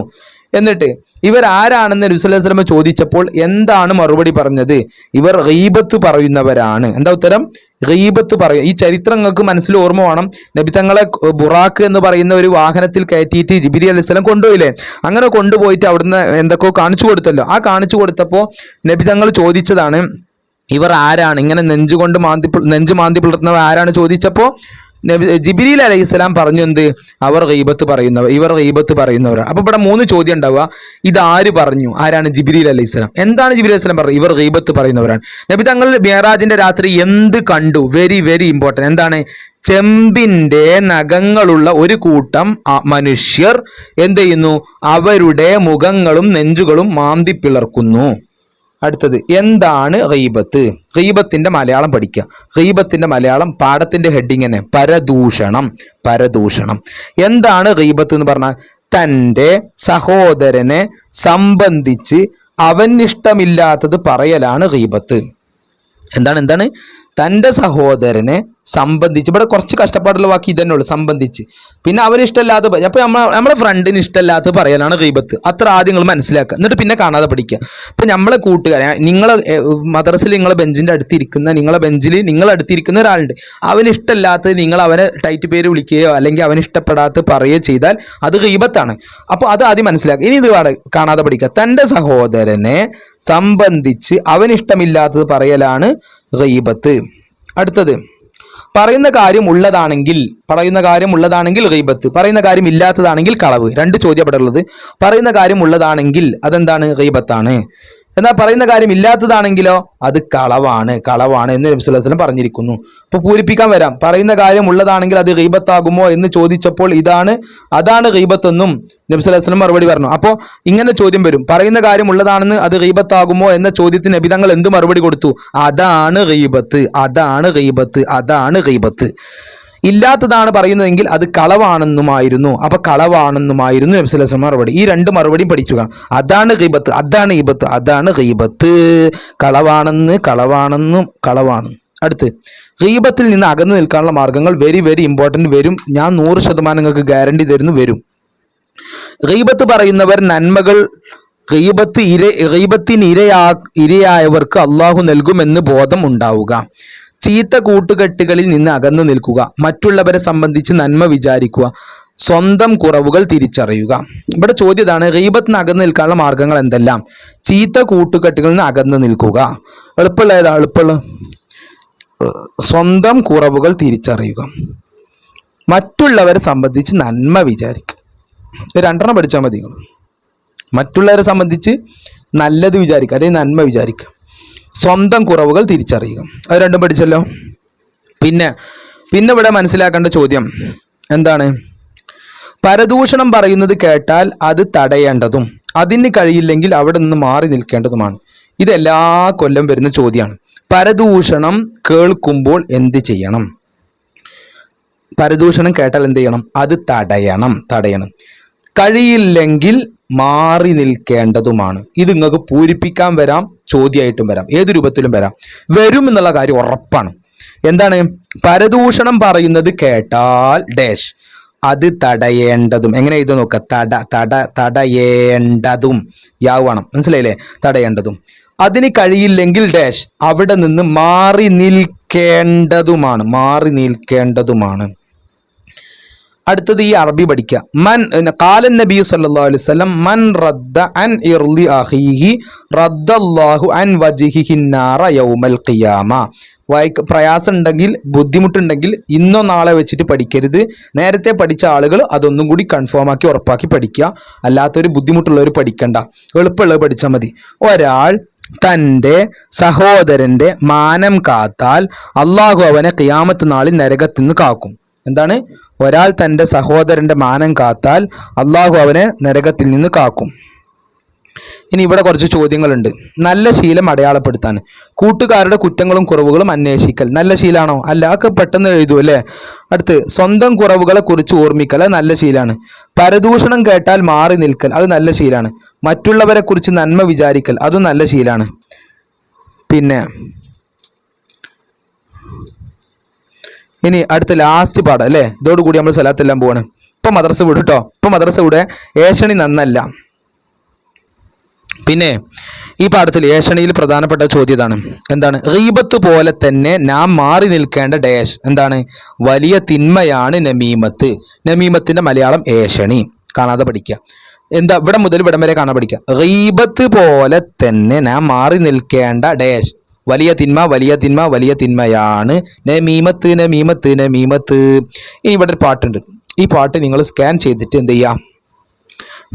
എന്നിട്ട് ഇവരാരാണെന്ന് നബി സല്ലല്ലാഹു അലൈഹി വസല്ലം ചോദിച്ചപ്പോൾ എന്താണ് മറുപടി പറഞ്ഞത്? ഇവർ ഗീബത്ത് പറയുന്നവരാണ്. എന്താ ഉത്തരം? ഗീബത്ത് പറയും. ഈ ചരിത്രം നിങ്ങൾക്ക് മനസ്സിൽ ഓർമ്മ വേണം. നബി തങ്ങളെ ബുറാക്ക് എന്ന് പറയുന്ന ഒരു വാഹനത്തിൽ കയറ്റിയിട്ട് ജിബ്രീൽ അലൈഹി സ്വലാം കൊണ്ടുപോയില്ലേ? അങ്ങനെ കൊണ്ടുപോയിട്ട് അവിടുന്ന് എന്തൊക്കെയോ കാണിച്ചു കൊടുത്തല്ലോ. ആ കാണിച്ചു കൊടുത്തപ്പോൾ നബി തങ്ങൾ ചോദിച്ചതാണ്, ഇവർ ആരാണ് ഇങ്ങനെ നെഞ്ച് മാന്തി പിളർത്തുന്നവർ ആരാണ് ചോദിച്ചപ്പോൾ ജിബ്രീൽ അലൈഹിസ്സലാം പറഞ്ഞു എന്ത്? ഇവർ ഗീബത്ത് പറയുന്നവരാണ്. അപ്പൊ ഇവിടെ 3 ചോദ്യം ഉണ്ടാവുക. ഇതാര് പറഞ്ഞു? ആരാണ്? ജിബ്രീൽ അലൈഹിസ്സലാം. എന്താണ് ജിബ്രീൽ അലൈഹിസ്സലാം പറഞ്ഞു? ഇവർ ഗീബത്ത് പറയുന്നവരാണ്. നബി തങ്ങൾ മിഅ്റാജിന്റെ രാത്രി എന്ത് കണ്ടു? Very very important. എന്താണ്? ചെമ്പിന്റെ നഖങ്ങളുള്ള ഒരു കൂട്ടം മനുഷ്യർ എന്ത് ചെയ്യുന്നു? അവരുടെ മുഖങ്ങളും നെഞ്ചുകളും മാന്തി പിളർക്കുന്നു. അടുത്തത് എന്താണ് ഗീബത്ത്? ഗീബത്തിന്റെ മലയാളം പഠിക്കുക. ഗീബത്തിന്റെ മലയാളം പാഠത്തിന്റെ ഹെഡിങ് തന്നെ പരദൂഷണം. പരദൂഷണം. എന്താണ് ഗീബത്ത് എന്ന് പറഞ്ഞാൽ? തൻ്റെ സഹോദരനെ സംബന്ധിച്ച് അവനിഷ്ടമില്ലാത്തത് പറയലാണ് ഗീബത്ത്. എന്താണ്? തൻ്റെ സഹോദരനെ സംബന്ധിച്ച്, ഇവിടെ കുറച്ച് കഷ്ടപ്പാടുള്ള വാക്ക് ഇതന്നെ ഉള്ളു, സംബന്ധിച്ച്. പിന്നെ അവന് ഇഷ്ടമല്ലാത്ത, അപ്പൊ നമ്മളെ ഫ്രണ്ടിന് ഇഷ്ടമല്ലാത്ത പറയലാണ് ഗീബത്ത്. അത്ര ആദ്യം നിങ്ങൾ മനസ്സിലാക്കുക, എന്നിട്ട് പിന്നെ കാണാതെ പഠിക്കുക. ഇപ്പൊ നമ്മളെ കൂട്ടുകാരെ, നിങ്ങളെ മദ്രസയിൽ നിങ്ങളെ ബെഞ്ചിന്റെ അടുത്തിരിക്കുന്ന, നിങ്ങളെ ബെഞ്ചിൽ നിങ്ങളടുത്തിരിക്കുന്ന ഒരാളുണ്ട്, അവന് ഇഷ്ടമല്ലാത്തത് നിങ്ങൾ അവനെ ടൈറ്റ് പേര് വിളിക്കുകയോ അല്ലെങ്കിൽ അവന് ഇഷ്ടപ്പെടാത്ത പറയുകയോ ചെയ്താൽ അത് ഗീബത്താണ്. അപ്പോൾ അത് ആദ്യം മനസ്സിലാക്കുക. ഇനി ഇത് കാണാതെ പഠിക്കുക. തൻ്റെ സഹോദരനെ സംബന്ധിച്ച് അവനിഷ്ടമില്ലാത്തത് പറയലാണ് ഗീബത്ത്. അടുത്തത് പറയുന്ന കാര്യം ഉള്ളതാണെങ്കിൽ ഗീബത്ത്, പറയുന്ന കാര്യം ഇല്ലാത്തതാണെങ്കിൽ കളവ്. 2 ചോദ്യം ഇവിടെ ഉള്ളത്. പറയുന്ന കാര്യം ഉള്ളതാണെങ്കിൽ അതെന്താണ്? ഗീബത്താണ്. എന്നാൽ പറയുന്ന കാര്യം ഇല്ലാത്തതാണെങ്കിലോ അത് കളവാണ് എന്ന് നബി സല്ലല്ലാഹു അലൈഹി വസല്ലം പറഞ്ഞിരിക്കുന്നു. അപ്പോൾ പൂരിപ്പിക്കാൻ വരാം. പറയുന്ന കാര്യം ഉള്ളതാണെങ്കിൽ അത് ഗീബത്താകുമോ എന്ന് ചോദിച്ചപ്പോൾ അതാണ് ഗീബത്തെന്നും നബി സല്ലല്ലാഹു അലൈഹി വസല്ലം മറുപടി പറഞ്ഞു. അപ്പോൾ ഇങ്ങനെ ചോദ്യം വരും, പറയുന്ന കാര്യം ഉള്ളതാണെന്ന് അത് ഗീബത്താകുമോ എന്ന ചോദ്യത്തിന് നബി തങ്ങൾ എന്ത് മറുപടി കൊടുത്തു? അതാണ് ഗീബത്ത്. ഇല്ലാത്തതാണ് പറയുന്നതെങ്കിൽ അത് കളവാണെന്നുമായിരുന്നു. അപ്പൊ കളവാണെന്നുമായിരുന്നു നബി സല്ലല്ലാഹു അലൈഹി വസല്ലം മറുപടി. ഈ 2 മറുപടിയും പഠിച്ചു കാണാം. അതാണ് ഗീബത്ത്. കളവാണെന്ന്. അടുത്ത് ഗീബത്തിൽ നിന്ന് അകന്നു നിൽക്കാനുള്ള മാർഗങ്ങൾ വെരി വെരി ഇമ്പോർട്ടന്റ് വരും. ഞാൻ 100% നിങ്ങൾക്ക് ഗ്യാരണ്ടി തരുന്നു, വരും. ഗീബത്ത് പറയുന്നവർ നന്മകൾ, ഗീബത്തിന് ഇരയായവർക്ക് അള്ളാഹു നൽകുമെന്ന് ബോധം ഉണ്ടാവുക. ചീത്ത കൂട്ടുകെട്ടുകളിൽ നിന്ന് അകന്നു നിൽക്കുക. മറ്റുള്ളവരെ സംബന്ധിച്ച് നന്മ വിചാരിക്കുക. സ്വന്തം കുറവുകൾ തിരിച്ചറിയുക. ഇവിടെ ചോദ്യം ഇതാണ്, ഗീബത്തിന് അകന്നു നിൽക്കാനുള്ള മാർഗങ്ങൾ എന്തെല്ലാം? ചീത്ത കൂട്ടുകെട്ടുകളിൽ നിന്ന് അകന്നു നിൽക്കുക. എളുപ്പമുള്ള ഏതാ? സ്വന്തം കുറവുകൾ തിരിച്ചറിയുക. മറ്റുള്ളവരെ സംബന്ധിച്ച് നന്മ വിചാരിക്കുക. 2 പഠിച്ചാൽ മതി. മറ്റുള്ളവരെ സംബന്ധിച്ച് നല്ലത് വിചാരിക്കുക അല്ലെങ്കിൽ നന്മ വിചാരിക്കുക. സ്വന്തം കുറവുകൾ തിരിച്ചറിയുക. അത് 2 പഠിച്ചല്ലോ. പിന്നെ ഇവിടെ മനസ്സിലാക്കേണ്ട ചോദ്യം എന്താണ്? പരദൂഷണം പറയുന്നത് കേട്ടാൽ അത് തടയേണ്ടതും അതിന് കഴിയില്ലെങ്കിൽ അവിടെ നിന്ന് മാറി നിൽക്കേണ്ടതുമാണ്. ഇതെല്ലാ കൊല്ലം വരുന്ന ചോദ്യമാണ്. പരദൂഷണം കേൾക്കുമ്പോൾ എന്ത് ചെയ്യണം? പരദൂഷണം കേട്ടാൽ എന്ത് ചെയ്യണം? അത് തടയണം. കഴിയില്ലെങ്കിൽ മാറി നിൽക്കേണ്ടതുമാണ്. ഇത് നിങ്ങൾക്ക് പൂരിപ്പിക്കാൻ വരാം, ചോദ്യമായിട്ടും വരാം, ഏത് രൂപത്തിലും വരും എന്നുള്ള കാര്യം ഉറപ്പാണ്. എന്താണ്? പരദൂഷണം പറയുന്നത് കേട്ടാൽ ഡാഷ് അത് തടയേണ്ടതും. എങ്ങനെ എഴുതാൻ നോക്കുക? തടയേണ്ടതും യാവണം. മനസ്സിലായില്ലേ? തടയേണ്ടതും. അതിന് കഴിയില്ലെങ്കിൽ ഡാഷ് അവിടെ നിന്ന് മാറി നിൽക്കേണ്ടതുമാണ്, മാറി നിൽക്കേണ്ടതുമാണ്. അടുത്തത് ഈ അറബി പഠിക്കുക. ഖാലൻ നബി സല്ലല്ലാഹു അലൈഹി വസല്ലം മൻ റദ്ദ അൻ ഇർളി അഖീഹി റദ്ദല്ലാഹു അൻ വജ്ഹിഹി നാറ യൗമൽ ഖിയാമ. പ്രയാസം ഉണ്ടെങ്കിൽ, ബുദ്ധിമുട്ടുണ്ടെങ്കിൽ ഇന്നോ നാളെ വെച്ചിട്ട് പഠിക്കരുത്. നേരത്തെ പഠിച്ച ആളുകൾ അതൊന്നും കൂടി കൺഫേം ആക്കി ഉറപ്പാക്കി പഠിക്കുക. അല്ലാത്തൊരു ബുദ്ധിമുട്ടുള്ളവർ പഠിക്കണ്ട, എളുപ്പമുള്ളത് പഠിച്ചാൽ മതി. ഒരാൾ തൻ്റെ സഹോദരൻ്റെ മാനം കാത്താൽ അള്ളാഹു അവനെ ഖിയാമത്ത് നാളിൽ നരകത്തിൽ നിന്ന് കാക്കും. എന്താണ്? ഒരാൾ തൻ്റെ സഹോദരൻ്റെ മാനം കാത്താൽ അള്ളാഹു അവനെ നരകത്തിൽ നിന്ന് കാക്കും. ഇനി ഇവിടെ കുറച്ച് ചോദ്യങ്ങളുണ്ട്. നല്ല ശീലം അടയാളപ്പെടുത്താൻ. കൂട്ടുകാരുടെ കുറ്റങ്ങളും കുറവുകളും അന്വേഷിക്കൽ നല്ല ശീലാണോ? അല്ല, ഒക്കെ പെട്ടെന്ന് എഴുതൂ അല്ലേ. അടുത്ത് സ്വന്തം കുറവുകളെ കുറിച്ച് ഓർമ്മിക്കൽ, അത് നല്ല ശീലാണ്. പരദൂഷണം കേട്ടാൽ മാറി നിൽക്കൽ, അത് നല്ല ശീലാണ്. മറ്റുള്ളവരെ കുറിച്ച് നന്മ വിചാരിക്കൽ, അതും നല്ല ശീലാണ്. പിന്നെ ഇനി അടുത്ത ലാസ്റ്റ് പാഠം അല്ലേ. ഇതോടുകൂടി നമ്മൾ സ്ഥലത്തെല്ലാം പോവാണ്. ഇപ്പം മദ്രസ വിടും കേട്ടോ. ഇപ്പം മദ്രസ വിടെ ഏഷണി നന്നല്ല. പിന്നെ ഈ പാഠത്തിൽ ഏഷണിയിൽ പ്രധാനപ്പെട്ട ചോദ്യം ഇതാണ്. എന്താണ്? ഗീബത്ത് പോലെ തന്നെ നാം മാറി നിൽക്കേണ്ട ഡാഷ് എന്താണ്? വലിയ തിന്മയാണ് നമീമത്ത്. നമീമത്തിന്റെ മലയാളം ഏഷണി. കാണാതെ പഠിക്കുക. എന്താ? ഇവിടെ മുതൽ ഇവിടം വരെ കാണാൻ പഠിക്കുക. ഗീബത്ത് പോലെ തന്നെ നാം മാറി നിൽക്കേണ്ട ഡാഷ് വലിയ തിന്മ, വലിയ തിന്മ, വലിയ തിന്മയാണ് നമീമത്ത്, നമീമത്ത്, നമീമത്ത്. ഇനി ഇവിടെ ഒരു പാട്ടുണ്ട്. ഈ പാട്ട് നിങ്ങൾ സ്കാൻ ചെയ്തിട്ട് എന്ത് ചെയ്യുക?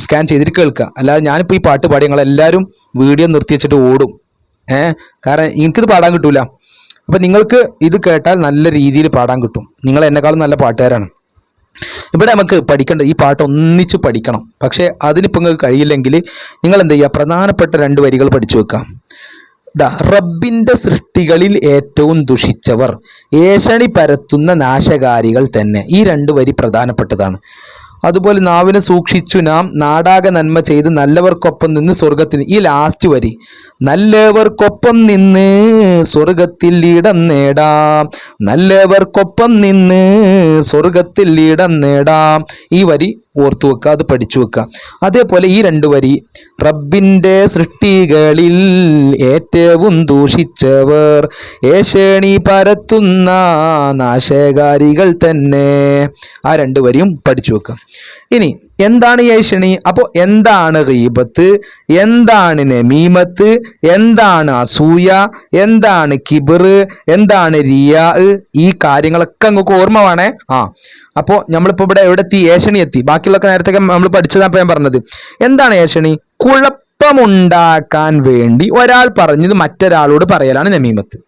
സ്കാൻ ചെയ്തിട്ട് കേൾക്കുക. അല്ലാതെ ഞാനിപ്പോൾ ഈ പാട്ട് പാടി നിങ്ങളെല്ലാവരും വീഡിയോ നിർത്തി വെച്ചിട്ട് ഓടും. കാരണം എനിക്കിത് പാടാൻ കിട്ടൂല. അപ്പം നിങ്ങൾക്ക് ഇത് കേട്ടാൽ നല്ല രീതിയിൽ പാടാൻ കിട്ടും. നിങ്ങൾ എന്നെക്കാളും നല്ല പാട്ടുകാരാണ്. ഇവിടെ നമുക്ക് പഠിക്കേണ്ട ഈ പാട്ട് ഒന്നിച്ച് പഠിക്കണം. പക്ഷേ അതിനിപ്പോൾ നിങ്ങൾക്ക് കഴിയില്ലെങ്കിൽ നിങ്ങൾ എന്ത് ചെയ്യുക? പ്രധാനപ്പെട്ട 2 വരികൾ പഠിച്ചു വെക്കാം. റബ്ബിന്റെ സൃഷ്ടികളിൽ ഏറ്റവും ദുഷിച്ചവർ, ഏഷണി പരത്തുന്ന നാശകാരികൾ തന്നെ. ഈ 2 വരി പ്രധാനപ്പെട്ടതാണ്. അതുപോലെ നാവിനെ സൂക്ഷിച്ചു നാം നാടാകെ നന്മ ചെയ്ത് നല്ലവർക്കൊപ്പം നിന്ന് സ്വർഗത്തിൽ. ഈ ലാസ്റ്റ് വരി, നല്ലവർക്കൊപ്പം നിന്ന് സ്വർഗത്തിൽ ഇടം നേടാം, നല്ലവർക്കൊപ്പം നിന്ന് സ്വർഗത്തിൽ ഇടം നേടാം. ഈ വരി ഓർത്തു വെക്കുക, അത് പഠിച്ചു വെക്കുക. അതേപോലെ ഈ 2 വരി, റബ്ബിൻ്റെ സൃഷ്ടികളിൽ ഏറ്റവും ദൂഷിച്ചവർ ഏഷണി പരത്തുന്ന നാശകാരികൾ തന്നെ. ആ 2 വരിയും പഠിച്ചു വെക്കുക. ഇനി എന്താണ് ഏഷണി? അപ്പോൾ എന്താണ് ഗീബത്ത്, എന്താണ് നമീമത്ത്, എന്താണ് അസൂയ, എന്താണ് കിബർ, എന്താണ് റിയാ, ഈ കാര്യങ്ങളൊക്കെ നിങ്ങൾക്ക് ഓർമ്മ വേണേ. അപ്പോൾ നമ്മളിപ്പോൾ ഇവിടെ എവിടെ എത്തി? ഏഷണി എത്തി. ബാക്കിയുള്ളൊക്കെ നേരത്തെ നമ്മൾ പഠിച്ചതാണ് ഞാൻ പറഞ്ഞത്. എന്താണ് ഏഷണി? കുഴപ്പമുണ്ടാക്കാൻ വേണ്ടി ഒരാൾ പറഞ്ഞത് മറ്റൊരാളോട് പറയലാണ് നമീമത്ത്.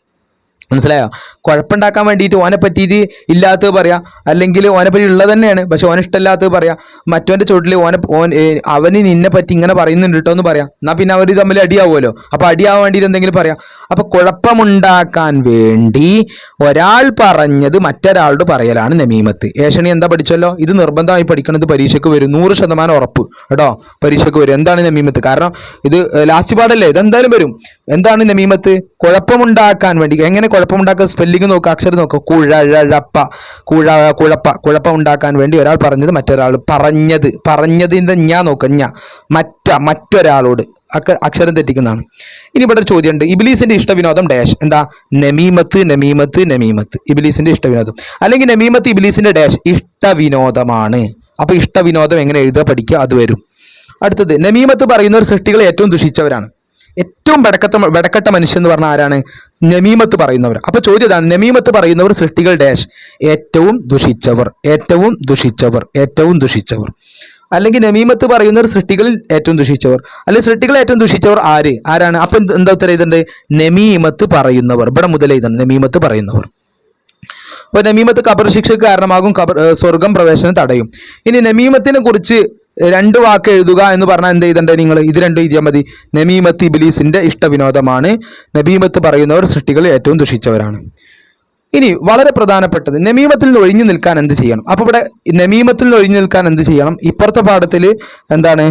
മനസ്സിലായോ? കുഴപ്പമുണ്ടാക്കാൻ വേണ്ടിയിട്ട് ഓനെ പറ്റിയിട്ട് ഇല്ലാത്തത് പറയാം, അല്ലെങ്കിൽ ഓനെ പറ്റി ഉള്ളത് തന്നെയാണ് പക്ഷെ ഓനെ ഇഷ്ടമില്ലാത്തത് പറയാം. മറ്റവൻ്റെ ചുവട്ടിൽ അവന് നിന്നെ പറ്റി ഇങ്ങനെ പറയുന്നുണ്ട് കേട്ടോ എന്ന് പറയാം. എന്നാൽ പിന്നെ അവർ തമ്മിൽ അടിയാവുമല്ലോ. അപ്പോൾ അടിയാവാൻ വേണ്ടിയിട്ട് എന്തെങ്കിലും പറയാം. അപ്പോൾ കുഴപ്പമുണ്ടാക്കാൻ വേണ്ടി ഒരാൾ പറഞ്ഞത് മറ്റൊരാളോട് പറയലാണ് നമീമത്ത്. ഏഷണി എന്താ പഠിച്ചല്ലോ. ഇത് നിർബന്ധമായി പഠിക്കണത് പരീക്ഷയ്ക്ക് വരും. 100% ഉറപ്പ് കേട്ടോ, പരീക്ഷയ്ക്ക് വരും. എന്താണ് നമീമത്ത്? കാരണം ഇത് ലാസ്റ്റ് പാടല്ലേ, ഇതെന്തായാലും വരും. എന്താണ് നമീമത്ത്? കുഴപ്പമുണ്ടാക്കാൻ വേണ്ടി. എങ്ങനെ കുഴപ്പമുണ്ടാക്കുക? സ്പെല്ലിങ് നോക്കുക, അക്ഷരം നോക്കുക. കുഴപ്പം ഉണ്ടാക്കാൻ വേണ്ടി ഒരാൾ പറഞ്ഞത് മറ്റൊരാൾ പറഞ്ഞതിൻ്റെ ഞാൻ നോക്കുക. മറ്റൊരാളോട് അക്ഷരം തെറ്റിക്കുന്നതാണ്. ഇനി ഇവിടെ ഒരു ചോദ്യമുണ്ട്. ഇബ്ലീസിന്റെ ഇഷ്ടവിനോദം ഡാഷ്. എന്താ? നമീമത്ത്, നമീമത്ത്, നമീമത്ത്. ഇബ്ലീസിന്റെ ഇഷ്ടവിനോദം അല്ലെങ്കിൽ നമീമത്ത് ഇബ്ലീസിന്റെ ഡാഷ് ഇഷ്ടവിനോദമാണ്. അപ്പൊ ഇഷ്ടവിനോദം എങ്ങനെ എഴുതുക പഠിക്കുക, അത് വരും. അടുത്തത്, നമീമത്ത് പറയുന്നവർ സൃഷ്ടികളെ ഏറ്റവും ദുഷിച്ചവരാണ്. ഏറ്റവും വെടക്കെട്ട മനുഷ്യൻ എന്ന് പറഞ്ഞാൽ ആരാണ്? നമീമത്ത് പറയുന്നവർ. അപ്പൊ ചോദ്യം ഇതാണ്, നമീമത്ത് പറയുന്നവർ സൃഷ്ടികൾ ഡാഷ് ഏറ്റവും ദുഷിച്ചവർ, ഏറ്റവും ദുഷിച്ചവർ, ഏറ്റവും ദുഷിച്ചവർ. അല്ലെങ്കിൽ നമീമത്ത് പറയുന്നവർ സൃഷ്ടികളിൽ ഏറ്റവും ദുഷിച്ചവർ, അല്ലെങ്കിൽ സൃഷ്ടികൾ ഏറ്റവും ദുഷിച്ചവർ ആരാണ്? അപ്പൊ എന്താ ഉത്തരം എഴുതണ്ടേ? നമീമത്ത് പറയുന്നവർ. ഇവിടെ മുതൽ എഴുതണം നമീമത്ത് പറയുന്നവർ. അപ്പോൾ നമീമത്ത് ഖബർ ശിക്ഷയ്ക്ക് കാരണമാകും, സ്വർഗം പ്രവേശനം തടയും. ഇനി നമീമത്തിനെ കുറിച്ച് 2 വാക്ക് എഴുതുക എന്ന് പറഞ്ഞാൽ എന്ത് ചെയ്തണ്ടേ നിങ്ങൾ? ഇത് 2 എഴുതിയാൽ മതി. നമീമത്ത് ഇബ്ലീസിന്റെ ഇഷ്ടവിനോദമാണ്, നമീമത്ത് പറയുന്നവർ സൃഷ്ടികളിൽ ഏറ്റവും ദുഷിച്ചവരാണ്. ഇനി വളരെ പ്രധാനപ്പെട്ടത്, നമീമത്തിൽ നിന്ന് ഒഴിഞ്ഞു നിൽക്കാൻ എന്ത് ചെയ്യണം? അപ്പോൾ ഇവിടെ നമീമത്തിൽ നിന്ന് ഒഴിഞ്ഞു നിൽക്കാൻ എന്ത് ചെയ്യണം? ഇപ്പുറത്തെ പാഠത്തിൽ എന്താണ്?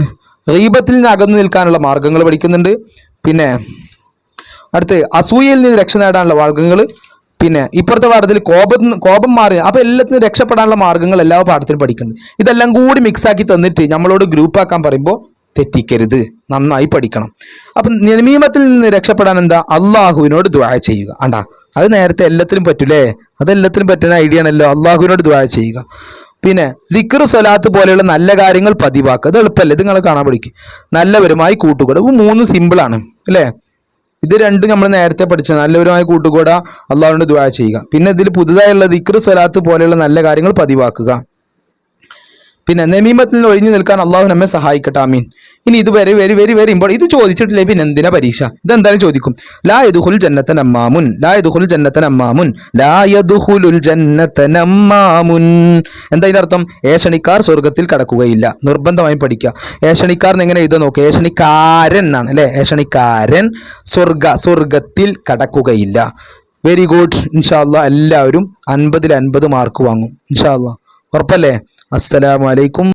ഗീബത്തിൽ നിന്ന് അകന്നു നിൽക്കാനുള്ള മാർഗങ്ങൾ പഠിക്കുന്നുണ്ട്. പിന്നെ അടുത്ത് അസൂയയിൽ നിന്ന് രക്ഷ നേടാനുള്ള മാർഗങ്ങൾ. പിന്നെ ഇപ്പുറത്തെ പാഠത്തിൽ കോപം മാറി. അപ്പോൾ എല്ലാത്തിനും രക്ഷപ്പെടാനുള്ള മാർഗങ്ങൾ എല്ലാ പാഠത്തിലും പഠിക്കുന്നുണ്ട്. ഇതെല്ലാം കൂടി മിക്സാക്കി തന്നിട്ട് നമ്മളോട് ഗ്രൂപ്പാക്കാൻ പറയുമ്പോൾ തെറ്റിക്കരുത്, നന്നായി പഠിക്കണം. അപ്പം നമീമത്തിൽ നിന്ന് രക്ഷപ്പെടാൻ എന്താ? അള്ളാഹുവിനോട് ദുആ ചെയ്യുക. അത് നേരത്തെ എല്ലാത്തിലും പറ്റൂലേ, അതെല്ലാത്തിലും പറ്റുന്ന ഐഡിയ ആണല്ലോ. അള്ളാഹുവിനോട് ദുആ ചെയ്യുക. പിന്നെ ദിക്ർ സ്വലാത്ത് പോലെയുള്ള നല്ല കാര്യങ്ങൾ പതിവാക്കുക. അത് എളുപ്പമല്ലേ, ഇത് നിങ്ങൾ കാണാൻ പഠിക്കും. നല്ലവരുമായി കൂട്ടുകൂടുക. ഇത് 3 സിമ്പിളാണ് അല്ലേ. ഇത് രണ്ടും നമ്മൾ നേരത്തെ പഠിച്ച നല്ലവരുമായി കൂട്ടുകൂടുക, അള്ളാഹുവിനോട് ദുആ ചെയ്യുക. പിന്നെ ഇതിൽ പുതുതായുള്ള ദിക്ർ സ്വലാത്ത് പോലെയുള്ള നല്ല കാര്യങ്ങൾ പതിവാക്കുക. പിന്നെ നമീമത്തിൽ നിന്ന് ഒഴിഞ്ഞു നിൽക്കാൻ അള്ളാഹു നമ്മെ സഹായിക്കട്ടെ, ആമീൻ. ഇനി ഇത് very very very very important. ഇത് ചോദിച്ചിട്ടില്ലേ പിന്നെ എന്തിനാ പരീക്ഷ? ഇതെന്തായാലും ചോദിക്കും. ലാ യദ്ഖുൽ ജന്നത നമ്മാമുൻ, ലാ യദ്ഖുൽ ജന്നത നമ്മാമുൻ, ലാ യദ്ഖുലുൽ ജന്നത നമ്മാമുൻ. എന്താ ഇതിന്റെ അർത്ഥം? ഏഷണിക്കാർ സ്വർഗത്തിൽ കടക്കുകയില്ല. നിർബന്ധമായും പഠിക്കുക. ഏഷണിക്കാർ എങ്ങനെ എഴുതാൻ നോക്കുക. ഏഷണിക്കാരൻ എന്നാണ് അല്ലേ. ഏഷണിക്കാരൻ സ്വർഗത്തിൽ കടക്കുകയില്ല. Very good. ഇൻഷാ അല്ലാഹ് എല്ലാവരും 50-50 മാർക്ക് വാങ്ങും ഇൻഷാ അല്ലാഹ്. ഉറപ്പല്ലേ? അസ്സലാമു അലൈക്കും.